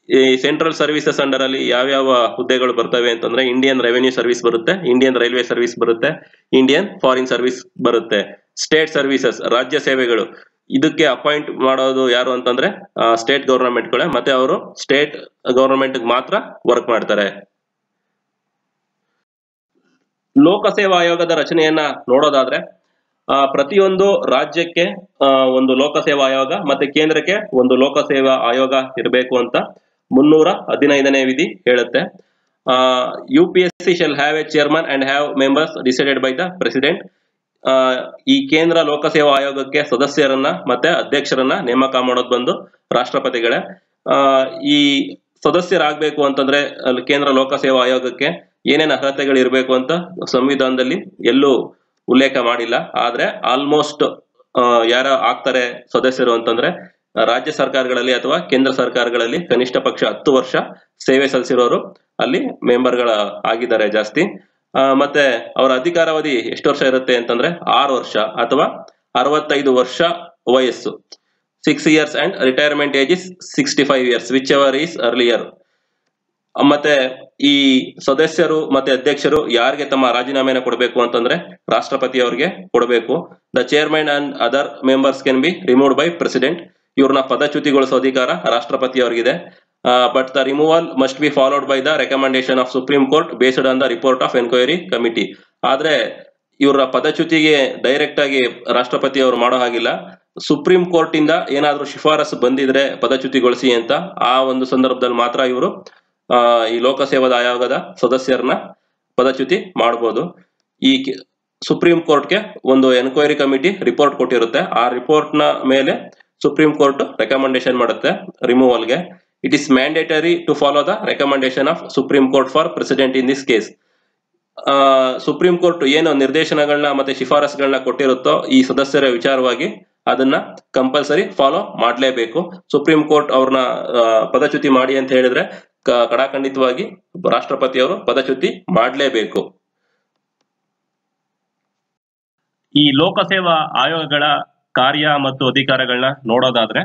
ಈ ಸೆಂಟ್ರಲ್ ಸರ್ವಿಸಸ್ ಅಂಡರ್ ಅಲ್ಲಿ ಯಾವ್ಯಾವ ಹುದ್ದೆಗಳು ಬರ್ತವೆ ಅಂತಂದ್ರೆ ಇಂಡಿಯನ್ ರೆವೆನ್ಯೂ ಸರ್ವಿಸ್ ಬರುತ್ತೆ, ಇಂಡಿಯನ್ ರೈಲ್ವೆ ಸರ್ವಿಸ್ ಬರುತ್ತೆ, ಇಂಡಿಯನ್ ಫಾರಿನ್ ಸರ್ವಿಸ್ ಬರುತ್ತೆ. ಸ್ಟೇಟ್ ಸರ್ವಿಸಸ್, ರಾಜ್ಯ ಸೇವೆಗಳು, ಇದಕ್ಕೆ ಅಪಾಯಿಂಟ್ ಮಾಡೋದು ಯಾರು ಅಂತಂದ್ರೆ ಸ್ಟೇಟ್ ಗವರ್ನಮೆಂಟ್ಗಳೇ. ಮತ್ತೆ ಅವರು ಸ್ಟೇಟ್ ಗವರ್ನಮೆಂಟ್ ಮಾತ್ರ ವರ್ಕ್ ಮಾಡ್ತಾರೆ. ಲೋಕಸೇವಾ ಆಯೋಗದ ರಚನೆಯನ್ನ ನೋಡೋದಾದ್ರೆ ಪ್ರತಿಯೊಂದು ರಾಜ್ಯಕ್ಕೆ ಒಂದು ಲೋಕಸೇವಾ ಆಯೋಗ ಮತ್ತೆ ಕೇಂದ್ರಕ್ಕೆ ಒಂದು ಲೋಕಸೇವಾ ಆಯೋಗ ಇರಬೇಕು ಅಂತ 315ನೇ ವಿಧಿ ಹೇಳುತ್ತೆ. UPSC shall have a chairman and have members decided by the president. ಈ ಕೇಂದ್ರ ಲೋಕಸೇವಾ ಆಯೋಗಕ್ಕೆ ಸದಸ್ಯರನ್ನ ಮತ್ತೆ ಅಧ್ಯಕ್ಷರನ್ನ ನೇಮಕ ಮಾಡೋದು ಬಂದು ರಾಷ್ಟ್ರಪತಿಗಳೇ. ಈ ಸದಸ್ಯರಾಗಬೇಕು ಅಂತಂದ್ರೆ ಕೇಂದ್ರ ಲೋಕಸೇವಾ ಆಯೋಗಕ್ಕೆ ಏನೇನು ಅರ್ಹತೆಗಳು ಇರಬೇಕು ಅಂತ ಸಂವಿಧಾನದಲ್ಲಿ ಎಲ್ಲೂ ಉಲ್ಲೇಖ ಮಾಡಿಲ್ಲ. ಆದ್ರೆ ಆಲ್ಮೋಸ್ಟ್ ಯಾರ ಆಗ್ತಾರೆ ಸದಸ್ಯರು ಅಂತಂದ್ರೆ ರಾಜ್ಯ ಸರ್ಕಾರಗಳಲ್ಲಿ ಅಥವಾ ಕೇಂದ್ರ ಸರ್ಕಾರಗಳಲ್ಲಿ ಕನಿಷ್ಠ ಪಕ್ಷ 10 ವರ್ಷ ಸೇವೆ ಸಲ್ಲಿಸಿರೋರು ಅಲ್ಲಿ ಮೆಂಬರ್ಗಳ ಆಗಿದ್ದಾರೆ ಜಾಸ್ತಿ. ಮತ್ತೆ ಅವರ ಅಧಿಕಾರಾವಧಿ ಎಷ್ಟು ವರ್ಷ ಇರುತ್ತೆ ಅಂತಂದ್ರೆ 6 ವರ್ಷ ಅಥವಾ 65 ವರ್ಷ ವಯಸ್ಸು, 6 years and retirement age is 65 years, whichever is earlier. ಮತ್ತೆ ಈ ಸದಸ್ಯರು ಮತ್ತೆ ಅಧ್ಯಕ್ಷರು ಯಾರಿಗೆ ತಮ್ಮ ರಾಜೀನಾಮೆನ ಕೊಡಬೇಕು ಅಂತಂದ್ರೆ ರಾಷ್ಟ್ರಪತಿ ಅವರಿಗೆ ಕೊಡಬೇಕು. The chairman and other members can be removed by president. ಇವ್ರನ್ನ ಪದಚ್ಯುತಿಗೊಳಿಸೋ ಅಧಿಕಾರ ರಾಷ್ಟ್ರಪತಿ ಅವರಿಗಿದೆ. But the removal must be followed by the recommendation of supreme court based on the report of enquiry committee. ಆದ್ರೆ ಇವರ ಪದಚ್ಯುತಿಗೆ ಡೈರೆಕ್ಟ್ ಆಗಿ ರಾಷ್ಟ್ರಪತಿ ಅವರು ಮಾಡೋ ಹಾಗಿಲ್ಲ. ಸುಪ್ರೀಂ ಕೋರ್ಟ್ ಇಂದ ಏನಾದ್ರೂ ಶಿಫಾರಸು ಬಂದಿದ್ರೆ ಪದಚ್ಯುತಿಗೊಳಿಸಿ ಅಂತ, ಆ ಒಂದು ಸಂದರ್ಭದಲ್ಲಿ ಮಾತ್ರ ಇವರು ಈ ಲೋಕಸೇವಾ ಆಯೋಗದ ಸದಸ್ಯರನ್ನ ಪದಚ್ಯುತಿ ಮಾಡಬಹುದು. ಈ ಸುಪ್ರೀಂ ಕೋರ್ಟ್ಗೆ ಒಂದು ಎನ್ಕ್ವೈರಿ ಕಮಿಟಿ ರಿಪೋರ್ಟ್ ಕೊಟ್ಟಿರುತ್ತೆ. ಆ ರಿಪೋರ್ಟ್ ನ ಮೇಲೆ ಸುಪ್ರೀಂ ಕೋರ್ಟ್ ರೆಕಮೆಂಡೇಶನ್ ಮಾಡುತ್ತೆ ರಿಮೂವಲ್ಗೆ. It is mandatory to follow the recommendation of supreme court for president in this case. Supreme court ಏನು ನಿರ್ದೇಶನಗಳನ್ನ ಮತ್ತೆ ಶಿಫಾರಸುಗಳನ್ನ ಕೊಟ್ಟಿರುತ್ತೋ ಈ ಸದಸ್ಯರ ವಿಚಾರವಾಗಿ ಅದನ್ನ ಕಂಪಲ್ಸರಿ ಫಾಲೋ ಮಾಡಲೇಬೇಕು. ಸುಪ್ರೀಂ ಕೋರ್ಟ್ ಅವ್ರನ್ನ ಪದಚ್ಯುತಿ ಮಾಡಿ ಅಂತ ಹೇಳಿದ್ರೆ ಕಡಾಖಂಡಿತವಾಗಿ ರಾಷ್ಟ್ರಪತಿಯವರು ಪದಚ್ಯುತಿ ಮಾಡಲೇಬೇಕು. ಈ ಲೋಕಸೇವಾ ಆಯೋಗಗಳ ಕಾರ್ಯ ಮತ್ತು ಅಧಿಕಾರಗಳನ್ನ ನೋಡೋದಾದ್ರೆ,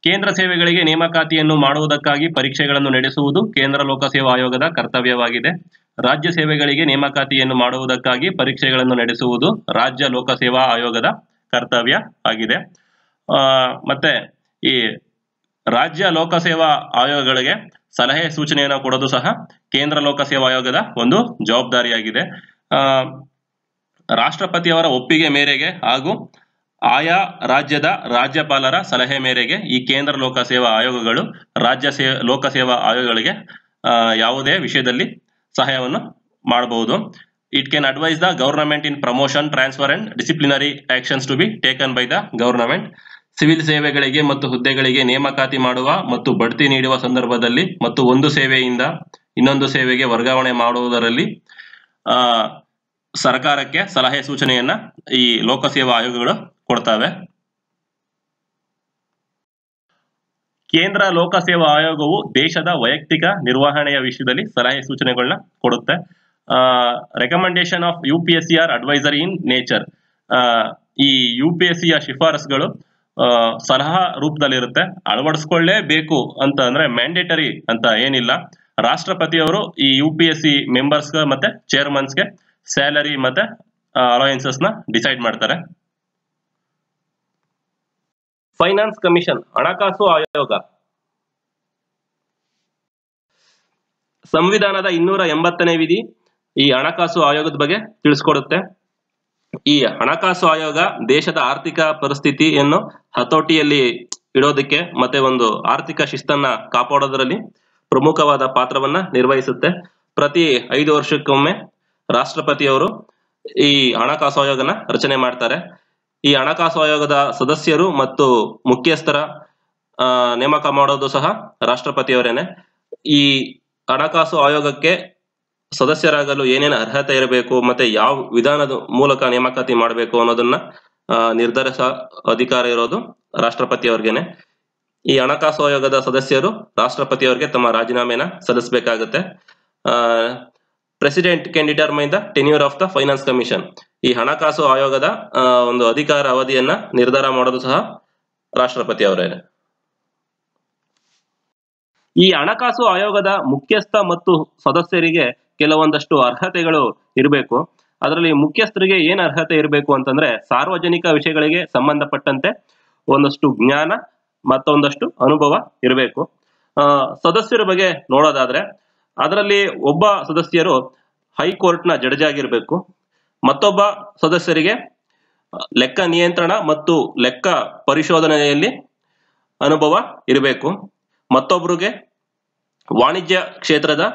ಕೇಂದ್ರ ಸೇವೆಗಳಿಗೆ ನೇಮಕಾತಿಯನ್ನು ಮಾಡುವುದಕ್ಕಾಗಿ ಪರೀಕ್ಷೆಗಳನ್ನು ನಡೆಸುವುದು ಕೇಂದ್ರ ಲೋಕಸೇವಾ ಆಯೋಗದ ಕರ್ತವ್ಯವಾಗಿದೆ. ರಾಜ್ಯ ಸೇವೆಗಳಿಗೆ ನೇಮಕಾತಿಯನ್ನು ಮಾಡುವುದಕ್ಕಾಗಿ ಪರೀಕ್ಷೆಗಳನ್ನು ನಡೆಸುವುದು ರಾಜ್ಯ ಲೋಕಸೇವಾ ಆಯೋಗದ ಕರ್ತವ್ಯ ಆಗಿದೆ. ಮತ್ತೆ ಈ ರಾಜ್ಯ ಲೋಕಸೇವಾ ಆಯೋಗಗಳಿಗೆ ಸಲಹೆ ಸೂಚನೆಯನ್ನು ಕೊಡೋದು ಸಹ ಕೇಂದ್ರ ಲೋಕಸೇವಾ ಆಯೋಗದ ಒಂದು ಜವಾಬ್ದಾರಿಯಾಗಿದೆ. ರಾಷ್ಟ್ರಪತಿಯವರ ಒಪ್ಪಿಗೆ ಮೇರೆಗೆ ಹಾಗೂ ಆಯಾ ರಾಜ್ಯದ ರಾಜ್ಯಪಾಲರ ಸಲಹೆ ಮೇರೆಗೆ ಈ ಕೇಂದ್ರ ಲೋಕಸೇವಾ ಆಯೋಗಗಳು ರಾಜ್ಯ ಲೋಕಸೇವಾ ಆಯೋಗಗಳಿಗೆ ಯಾವುದೇ ವಿಷಯದಲ್ಲಿ ಸಹಾಯವನ್ನು ಮಾಡಬಹುದು. It can advise the government in promotion, transfer and disciplinary actions to be taken by the government. Civil ಸೇವೆಗಳಿಗೆ ಮತ್ತು ಹುದ್ದೆಗಳಿಗೆ ನೇಮಕಾತಿ ಮಾಡುವ ಮತ್ತು ಬಡ್ತಿ ನೀಡುವ ಸಂದರ್ಭದಲ್ಲಿ ಮತ್ತು ಒಂದು ಸೇವೆಯಿಂದ ಇನ್ನೊಂದು ಸೇವೆಗೆ ವರ್ಗಾವಣೆ ಮಾಡುವುದರಲ್ಲಿ ಸರ್ಕಾರಕ್ಕೆ ಸಲಹೆ ಸೂಚನೆಯನ್ನ ಈ ಲೋಕಸೇವಾ ಆಯೋಗಗಳು ಕೊಡ್ತವೆ. ಕೇಂದ್ರ ಲೋಕಸೇವಾ ಆಯೋಗವು ದೇಶದ ವೈಯಕ್ತಿಕ ನಿರ್ವಹಣೆಯ ವಿಷಯದಲ್ಲಿ ಸಲಹೆ ಸೂಚನೆಗಳನ್ನ ಕೊಡುತ್ತೆ. Recommendation of UPSC are advisory in nature. ಈ UPSC ಶಿಫಾರಸುಗಳು ಸಲಹಾ ರೂಪದಲ್ಲಿರುತ್ತೆ. ಅಳವಡಿಸ್ಕೊಳ್ಳೇಬೇಕು ಅಂತ ಅಂದ್ರೆ ಮ್ಯಾಂಡೇಟರಿ ಅಂತ ಏನಿಲ್ಲ. ರಾಷ್ಟ್ರಪತಿಯವರು ಈ UPSC ಮೆಂಬರ್ಸ್ ಮತ್ತೆ ಚೇರ್ಮನ್ಸ್ಗೆ ಸ್ಯಾಲರಿ ಮತ್ತೆ ಅಲೋಯನ್ಸಸ್ ನ ಡಿಸೈಡ್ ಮಾಡ್ತಾರೆ. ಫೈನಾನ್ಸ್ ಕಮಿಷನ್, ಹಣಕಾಸು ಆಯೋಗ. ಸಂವಿಧಾನದ 280ನೇ ವಿಧಿ ಈ ಹಣಕಾಸು ಆಯೋಗದ ಬಗ್ಗೆ ತಿಳಿಸ್ಕೊಡುತ್ತೆ. ಈ ಹಣಕಾಸು ಆಯೋಗ ದೇಶದ ಆರ್ಥಿಕ ಪರಿಸ್ಥಿತಿಯನ್ನು ಹತೋಟಿಯಲ್ಲಿ ಇಡೋದಕ್ಕೆ ಮತ್ತೆ ಒಂದು ಆರ್ಥಿಕ ಶಿಸ್ತನ್ನ ಕಾಪಾಡೋದ್ರಲ್ಲಿ ಪ್ರಮುಖವಾದ ಪಾತ್ರವನ್ನ ನಿರ್ವಹಿಸುತ್ತೆ. ಪ್ರತಿ 5 ವರ್ಷಕ್ಕೊಮ್ಮೆ ರಾಷ್ಟ್ರಪತಿಯವರು ಈ ಹಣಕಾಸು ಆಯೋಗನ ರಚನೆ ಮಾಡ್ತಾರೆ. ಈ ಹಣಕಾಸು ಆಯೋಗದ ಸದಸ್ಯರು ಮತ್ತು ಮುಖ್ಯಸ್ಥರ ನೇಮಕ ಮಾಡೋದು ಸಹ ರಾಷ್ಟ್ರಪತಿಯವರೇನೆ. ಈ ಹಣಕಾಸು ಆಯೋಗಕ್ಕೆ ಸದಸ್ಯರಾಗಲು ಏನೇನು ಅರ್ಹತೆ ಇರಬೇಕು ಮತ್ತೆ ಯಾವ ವಿಧಾನದ ಮೂಲಕ ನೇಮಕಾತಿ ಮಾಡಬೇಕು ಅನ್ನೋದನ್ನ ನಿರ್ಧರಿಸ ಅಧಿಕಾರ ಇರೋದು ರಾಷ್ಟ್ರಪತಿಯವ್ರಿಗೇನೆ. ಈ ಹಣಕಾಸು ಆಯೋಗದ ಸದಸ್ಯರು ರಾಷ್ಟ್ರಪತಿಯವರಿಗೆ ತಮ್ಮ ರಾಜೀನಾಮೆನ ಸಲ್ಲಿಸಬೇಕಾಗುತ್ತೆ. President can determine the tenure of the finance commission. ಈ ಹಣಕಾಸು ಆಯೋಗದ ಒಂದು ಅಧಿಕಾರ ಅವಧಿಯನ್ನ ನಿರ್ಧಾರ ಮಾಡೋದು ಸಹ ರಾಷ್ಟ್ರಪತಿ ಅವರೇನೆ. ಈ ಹಣಕಾಸು ಆಯೋಗದ ಮುಖ್ಯಸ್ಥ ಮತ್ತು ಸದಸ್ಯರಿಗೆ ಕೆಲವೊಂದಷ್ಟು ಅರ್ಹತೆಗಳು ಇರಬೇಕು. ಅದರಲ್ಲಿ ಮುಖ್ಯಸ್ಥರಿಗೆ ಏನ್ ಅರ್ಹತೆ ಇರಬೇಕು ಅಂತಂದ್ರೆ, ಸಾರ್ವಜನಿಕ ವಿಷಯಗಳಿಗೆ ಸಂಬಂಧಪಟ್ಟಂತೆ ಒಂದಷ್ಟು ಜ್ಞಾನ ಮತ್ತೊಂದಷ್ಟು ಅನುಭವ ಇರಬೇಕು. ಸದಸ್ಯರ ಬಗ್ಗೆ ನೋಡೋದಾದ್ರೆ, ಅದರಲ್ಲಿ ಒಬ್ಬ ಸದಸ್ಯರು ಹೈಕೋರ್ಟ್ನ ಜಡ್ಜ್ ಆಗಿರ್ಬೇಕು. ಮತ್ತೊಬ್ಬ ಸದಸ್ಯರಿಗೆ ಲೆಕ್ಕ ನಿಯಂತ್ರಣ ಮತ್ತು ಲೆಕ್ಕ ಪರಿಶೋಧನೆಯಲ್ಲಿ ಅನುಭವ ಇರಬೇಕು. ಮತ್ತೊಬ್ಬರಿಗೆ ವಾಣಿಜ್ಯ ಕ್ಷೇತ್ರದ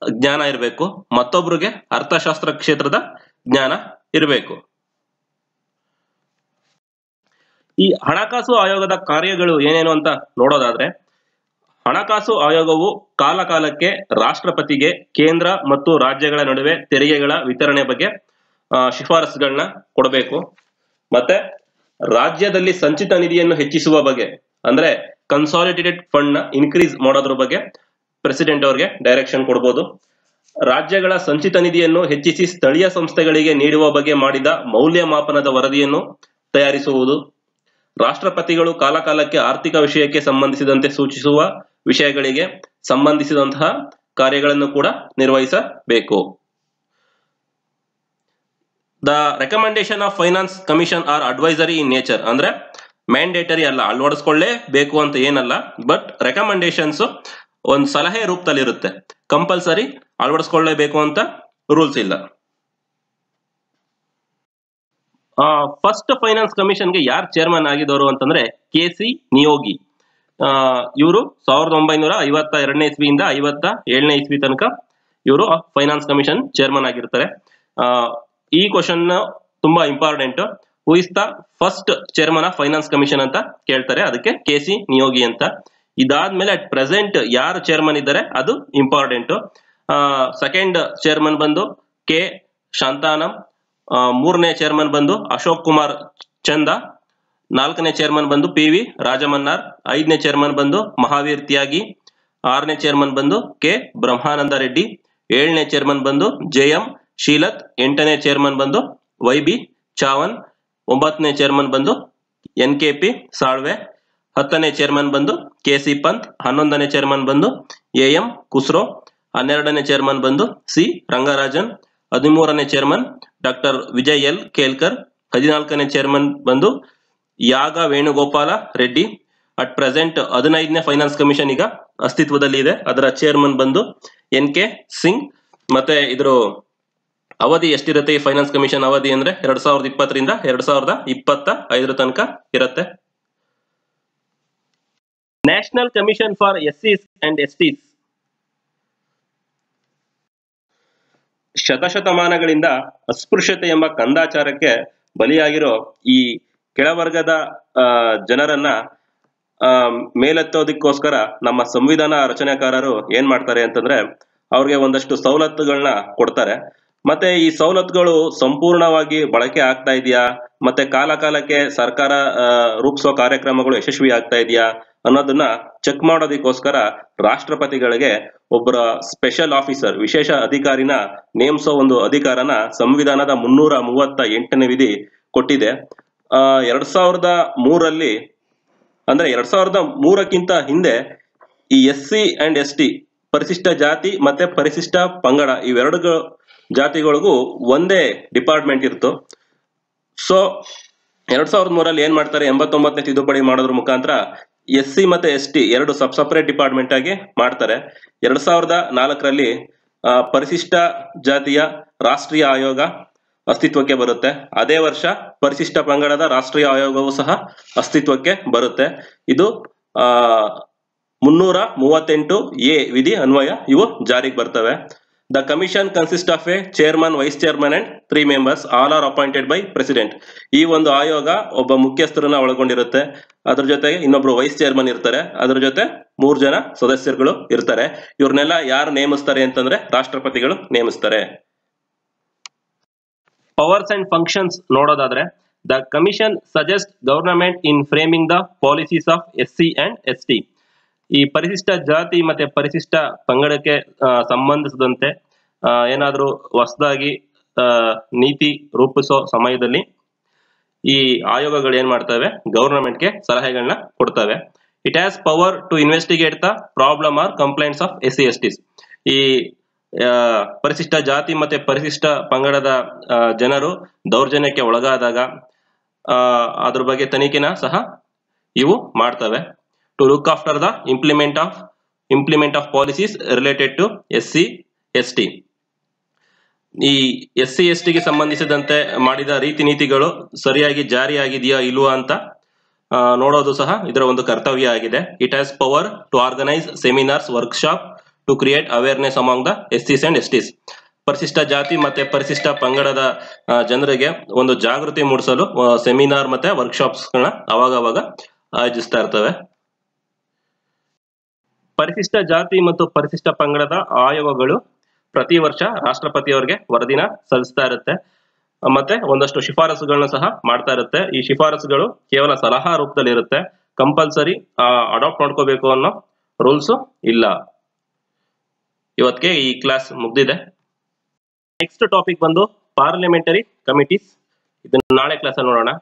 ಜ್ಞಾನ ಇರಬೇಕು. ಮತ್ತೊಬ್ಬರಿಗೆ ಅರ್ಥಶಾಸ್ತ್ರ ಕ್ಷೇತ್ರದ ಜ್ಞಾನ ಇರಬೇಕು. ಈ ಹಣಕಾಸು ಆಯೋಗದ ಕಾರ್ಯಗಳು ಏನೇನು ಅಂತ ನೋಡೋದಾದ್ರೆ, ಹಣಕಾಸು ಆಯೋಗವು ಕಾಲಕಾಲಕ್ಕೆ ರಾಷ್ಟ್ರಪತಿಗೆ ಕೇಂದ್ರ ಮತ್ತು ರಾಜ್ಯಗಳ ನಡುವೆ ತೆರಿಗೆಗಳ ವಿತರಣೆ ಬಗ್ಗೆ ಶಿಫಾರಸುಗಳನ್ನ ಕೊಡಬೇಕು. ಮತ್ತೆ ರಾಜ್ಯದಲ್ಲಿ ಸಂಚಿತ ನಿಧಿಯನ್ನು ಹೆಚ್ಚಿಸುವ ಬಗ್ಗೆ ಅಂದ್ರೆ ಕನ್ಸಾಲಿಡೇಟೆಡ್ ಫಂಡ್ ನ ಇನ್ಕ್ರೀಸ್ ಮಾಡೋದ್ರ ಬಗ್ಗೆ ಪ್ರೆಸಿಡೆಂಟ್ ಅವರಿಗೆ ಡೈರೆಕ್ಷನ್ ಕೊಡಬಹುದು. ರಾಜ್ಯಗಳ ಸಂಚಿತ ನಿಧಿಯನ್ನು ಹೆಚ್ಚಿಸಿ ಸ್ಥಳೀಯ ಸಂಸ್ಥೆಗಳಿಗೆ ನೀಡುವ ಬಗ್ಗೆ ಮಾಡಿದ ಮೌಲ್ಯಮಾಪನದ ವರದಿಯನ್ನು ತಯಾರಿಸುವುದು. ರಾಷ್ಟ್ರಪತಿಗಳು ಕಾಲಕಾಲಕ್ಕೆ ಆರ್ಥಿಕ ವಿಷಯಕ್ಕೆ ಸಂಬಂಧಿಸಿದಂತೆ ಸೂಚಿಸುವ ವಿಷಯಗಳಿಗೆ ಸಂಬಂಧಿಸಿದಂತಹ ಕಾರ್ಯಗಳನ್ನು ಕೂಡ ನಿರ್ವಹಿಸಬೇಕು. The recommendation of finance commission are advisory in nature. ಅಂದ್ರೆ ಮ್ಯಾಂಡೇಟರಿ ಅಲ್ಲ, ಅಳವಡಿಸ್ಕೊಳ್ಳೇಬೇಕು ಅಂತ ಏನಲ್ಲ, ಬಟ್ ರೆಕಮೆಂಡೇಶನ್ಸ್ ಒಂದು ಸಲಹೆ ರೂಪದಲ್ಲಿ ಇರುತ್ತೆ. ಕಂಪಲ್ಸರಿ ಅಳವಡಿಸ್ಕೊಳ್ಳೇಬೇಕು ಅಂತ ರೂಲ್ಸ್ ಇಲ್ಲ. ಫಸ್ಟ್ ಫೈನಾನ್ಸ್ ಕಮಿಷನ್ಗೆ ಯಾರು ಚೇರ್ಮನ್ ಆಗಿದವರು ಅಂತಂದ್ರೆ KC ನಿಯೋಗಿ. ಇವರು 1952ನೇ ಇಸ್ವಿಯಿಂದ 57ನೇ ಇಸ್ವಿ ತನಕ ಇವರು ಫೈನಾನ್ಸ್ ಕಮಿಷನ್ ಚೇರ್ಮನ್ ಆಗಿರ್ತಾರೆ. ಈ ಕ್ವಶನ್ ತುಂಬಾ important. Who is the first chairman of finance commission ಅಂತ ಕೇಳ್ತಾರೆ, ಅದಕ್ಕೆ KC ನಿಯೋಗಿ ಅಂತ. ಇದಾದ್ಮೇಲೆ ಅಟ್ ಪ್ರೆಸೆಂಟ್ ಯಾರು ಚೇರ್ಮನ್ ಇದ್ದಾರೆ ಅದು ಇಂಪಾರ್ಟೆಂಟ್. ಸೆಕೆಂಡ್ ಚೇರ್ಮನ್ ಬಂದು K ಶಾಂತಾನಂ, ಮೂರನೇ ಚೇರ್ಮನ್ ಬಂದು ಅಶೋಕ್ ಕುಮಾರ್ ಚಂದ, ನಾಲ್ಕನೇ ಚೇರ್ಮನ್ ಬಂದು PV ರಾಜಮನ್ನಾರ್, ಐದನೇ ಚೇರ್ಮನ್ ಬಂದು ಮಹಾವೀರ್ ತ್ಯಾಗಿ, ಆರನೇ ಚೇರ್ಮನ್ ಬಂದು K ಬ್ರಹ್ಮಾನಂದ ರೆಡ್ಡಿ, ಏಳನೇ ಚೇರ್ಮನ್ ಬಂದು JM ಶೀಲತ್, ಎಂಟನೇ ಚೇರ್ಮನ್ ಬಂದು YB ಚಾವನ್, ಒಂಬತ್ತನೇ ಚೇರ್ಮನ್ ಬಂದು NKP ಸಾಳ್ವೆ, ಹತ್ತನೇ ಚೇರ್ಮನ್ ಬಂದು KC ಪಂತ್, ಹನ್ನೊಂದನೇ ಚೇರ್ಮನ್ ಬಂದು AM ಕುಸ್ರೋ, ಹನ್ನೆರಡನೇ ಚೇರ್ಮನ್ ಬಂದು C ರಂಗರಾಜನ್, 13ನೇ chairman doctor Vijay L Kelkar, 14ನೇ ಚೇರ್ಮನ್ ಬಂದು ಯಾಗ ವೇಣುಗೋಪಾಲ ರೆಡ್ಡಿ. ಅಟ್ ಪ್ರೆಸೆಂಟ್ 15ನೇ ಫೈನಾನ್ಸ್ ಕಮಿಷನ್ ಈಗ ಅಸ್ತಿತ್ವದಲ್ಲಿ ಇದೆ, ಅದರ ಚೇರ್ಮನ್ ಬಂದು NK ಸಿಂಗ್. ಮತ್ತೆ ಇದ್ರ ಅವಧಿ ಎಷ್ಟಿರುತ್ತೆ ಈ ಫೈನಾನ್ಸ್ ಕಮಿಷನ್ ಅವಧಿ ಅಂದ್ರೆ 2020ರಿಂದ 2025 ತನಕ ಇರುತ್ತೆ. National commission for SCs and STs ಶತಶತಮಾನಗಳಿಂದ ಅಸ್ಪೃಶ್ಯತೆ ಎಂಬ ಕಂದಾಚಾರಕ್ಕೆ ಬಲಿಯಾಗಿರೋ ಈ ಕೆಳವರ್ಗದ ಜನರನ್ನ ಮೇಲೆತ್ತೋದಕ್ಕೋಸ್ಕರ ನಮ್ಮ ಸಂವಿಧಾನ ರಚನೆಕಾರರು ಏನ್ ಮಾಡ್ತಾರೆ ಅಂತಂದ್ರೆ ಅವ್ರಿಗೆ ಒಂದಷ್ಟು ಸವಲತ್ತುಗಳನ್ನ ಕೊಡ್ತಾರೆ. ಮತ್ತೆ ಈ ಸವಲತ್ತುಗಳು ಸಂಪೂರ್ಣವಾಗಿ ಬಳಕೆ ಆಗ್ತಾ ಇದೆಯಾ, ಮತ್ತೆ ಕಾಲ ಕಾಲಕ್ಕೆ ಸರ್ಕಾರ ರೂಪಿಸೋ ಕಾರ್ಯಕ್ರಮಗಳು ಯಶಸ್ವಿ ಆಗ್ತಾ ಇದೆಯಾ ಅನ್ನೋದನ್ನ ಚೆಕ್ ಮಾಡೋದಕ್ಕೋಸ್ಕರ ರಾಷ್ಟ್ರಪತಿಗಳಿಗೆ ಒಬ್ಬರ ಸ್ಪೆಷಲ್ ಆಫೀಸರ್, ವಿಶೇಷ ಅಧಿಕಾರಿನ ನೇಮಿಸೋ ಒಂದು ಅಧಿಕಾರನ ಸಂವಿಧಾನದ 338ನೇ ವಿಧಿ ಕೊಟ್ಟಿದೆ. 2003 ಅಂದ್ರೆ 2003ಕ್ಕಿಂತ ಹಿಂದೆ ಈ SC ಅಂಡ್ ST ಪರಿಶಿಷ್ಟ ಜಾತಿ ಮತ್ತೆ ಪರಿಶಿಷ್ಟ ಪಂಗಡ ಇವೆರಡು ಜಾತಿಗಳಿಗೂ ಒಂದೇ ಡಿಪಾರ್ಟ್ಮೆಂಟ್ ಇತ್ತು. ಸೊ 2003 ಏನ್ ಮಾಡ್ತಾರೆ, 89ನೇ ತಿದ್ದುಪಡಿ ಮಾಡೋದ್ರ ಮುಖಾಂತರ SC ಮತ್ತೆ ST ಎರಡು ಸಪರೇಟ್ ಡಿಪಾರ್ಟ್ಮೆಂಟ್ ಆಗಿ ಮಾಡ್ತಾರೆ. 2004 ಪರಿಶಿಷ್ಟ ಜಾತಿಯ ರಾಷ್ಟ್ರೀಯ ಆಯೋಗ ಅಸ್ತಿತ್ವಕ್ಕೆ ಬರುತ್ತೆ. ಅದೇ ವರ್ಷ ಪರಿಶಿಷ್ಟ ಪಂಗಡದ ರಾಷ್ಟ್ರೀಯ ಆಯೋಗವು ಸಹ ಅಸ್ತಿತ್ವಕ್ಕೆ ಬರುತ್ತೆ. ಇದು 338A ವಿಧಿ ಅನ್ವಯ ಇವು ಜಾರಿಗೆ ಬರ್ತವೆ. The commission consist of A chairman, vice chairman and 3 members, all are appointed by president. ಈ ಒಂದು ಆಯೋಗ ಒಬ್ಬ ಮುಖ್ಯಸ್ಥರನ್ನ ಒಳಗೊಂಡಿರುತ್ತೆ, ಅದ್ರ ಜೊತೆಗೆ ಇನ್ನೊಬ್ರು ವೈಸ್ ಚೇರ್ಮನ್ ಇರ್ತಾರೆ, ಅದ್ರ ಜೊತೆ 3 ಜನ ಸದಸ್ಯರುಗಳು ಇರ್ತಾರೆ. ಇವ್ರನ್ನೆಲ್ಲ ಯಾರು ನೇಮಿಸ್ತಾರೆ ಅಂತಂದ್ರೆ ರಾಷ್ಟ್ರಪತಿಗಳು ನೇಮಿಸ್ತಾರೆ. ಪವರ್ಸ್ ಅಂಡ್ ಫಂಕ್ಷನ್ಸ್ ನೋಡೋದಾದ್ರೆ, the commission suggest government in framing the policies of SC and ST. ಈ ಪರಿಶಿಷ್ಟ ಜಾತಿ ಮತ್ತೆ ಪರಿಶಿಷ್ಟ ಪಂಗಡಕ್ಕೆ ಸಂಬಂಧಿಸಿದಂತೆ ಏನಾದ್ರೂ ಹೊಸದಾಗಿ ನೀತಿ ರೂಪಿಸೋ ಸಮಯದಲ್ಲಿ ಈ ಆಯೋಗಗಳು ಏನ್ ಮಾಡ್ತವೆ, ಗವರ್ನಮೆಂಟ್ಗೆ ಸಲಹೆಗಳನ್ನ ಕೊಡ್ತವೆ. It has power to investigate the problem or complaints of SC STs. ಈ ಪರಿಶಿಷ್ಟ ಜಾತಿ ಮತ್ತೆ ಪರಿಶಿಷ್ಟ ಪಂಗಡದ ಜನರು ದೌರ್ಜನ್ಯಕ್ಕೆ ಒಳಗಾದಾಗ ಅದ್ರ ಬಗ್ಗೆ ತನಿಖೆನ ಸಹ ಇವು ಮಾಡ್ತವೆ. To look after the implement of policies related to SC ST. ಈ SC ST ಗೆ ಸಂಬಂಧಿಸಿದಂತೆ ಮಾಡಿದ ರೀತಿ ನೀತಿಗಳು ಸರಿಯಾಗಿ ಜಾರಿಯಾಗಿದೆಯಾ ಇಲ್ವಾ ಅಂತ ನೋಡೋದು ಸಹ ಇದರ ಒಂದು ಕರ್ತವ್ಯ ಆಗಿದೆ. It has power to organise seminars, workshop to create awareness among the SCs and STs. ಪರಿಶಿಷ್ಟ ಜಾತಿ ಮತ್ತೆ ಪರಿಶಿಷ್ಟ ಪಂಗಡದ ಜನರಿಗೆ ಒಂದು ಜಾಗೃತಿ ಮೂಡಿಸಲು ಸೆಮಿನಾರ್ ಮತ್ತೆ ವರ್ಕ್ಶಾಪ್ಸ್ ಗಳನ್ನ ಅವಾಗ ಆಯೋಜಿಸ್ತಾ ಇರ್ತವೆ. ಪರಿಶಿಷ್ಟ ಜಾತಿ ಮತ್ತು ಪರಿಶಿಷ್ಟ ಪಂಗಡದ ಆಯೋಗಗಳು ಪ್ರತಿ ವರ್ಷ ರಾಷ್ಟ್ರಪತಿಯವರಿಗೆ ವರದಿನ ಸಲ್ಲಿಸ್ತಾ ಇರುತ್ತೆ, ಮತ್ತೆ ಒಂದಷ್ಟು ಶಿಫಾರಸುಗಳನ್ನ ಸಹ ಮಾಡ್ತಾ ಇರುತ್ತೆ. ಈ ಶಿಫಾರಸುಗಳು ಕೇವಲ ಸಲಹಾ ರೂಪದಲ್ಲಿ ಇರುತ್ತೆ, ಕಂಪಲ್ಸರಿ ಅಡಾಪ್ಟ್ ಮಾಡ್ಕೋಬೇಕು ಅನ್ನೋ ರೂಲ್ಸ್ ಇಲ್ಲ. ಇವತ್ತಿಗೆ ಈ ಕ್ಲಾಸ್ ಮುಗ್ದಿದೆ. ನೆಕ್ಸ್ಟ್ ಟಾಪಿಕ್ ಬಂದು ಪಾರ್ಲಿಮೆಂಟರಿ ಕಮಿಟೀಸ್. ಇದನ್ನ ನಾಳೆ ಕ್ಲಾಸ್ ಅಲ್ಲಿ ನೋಡೋಣ.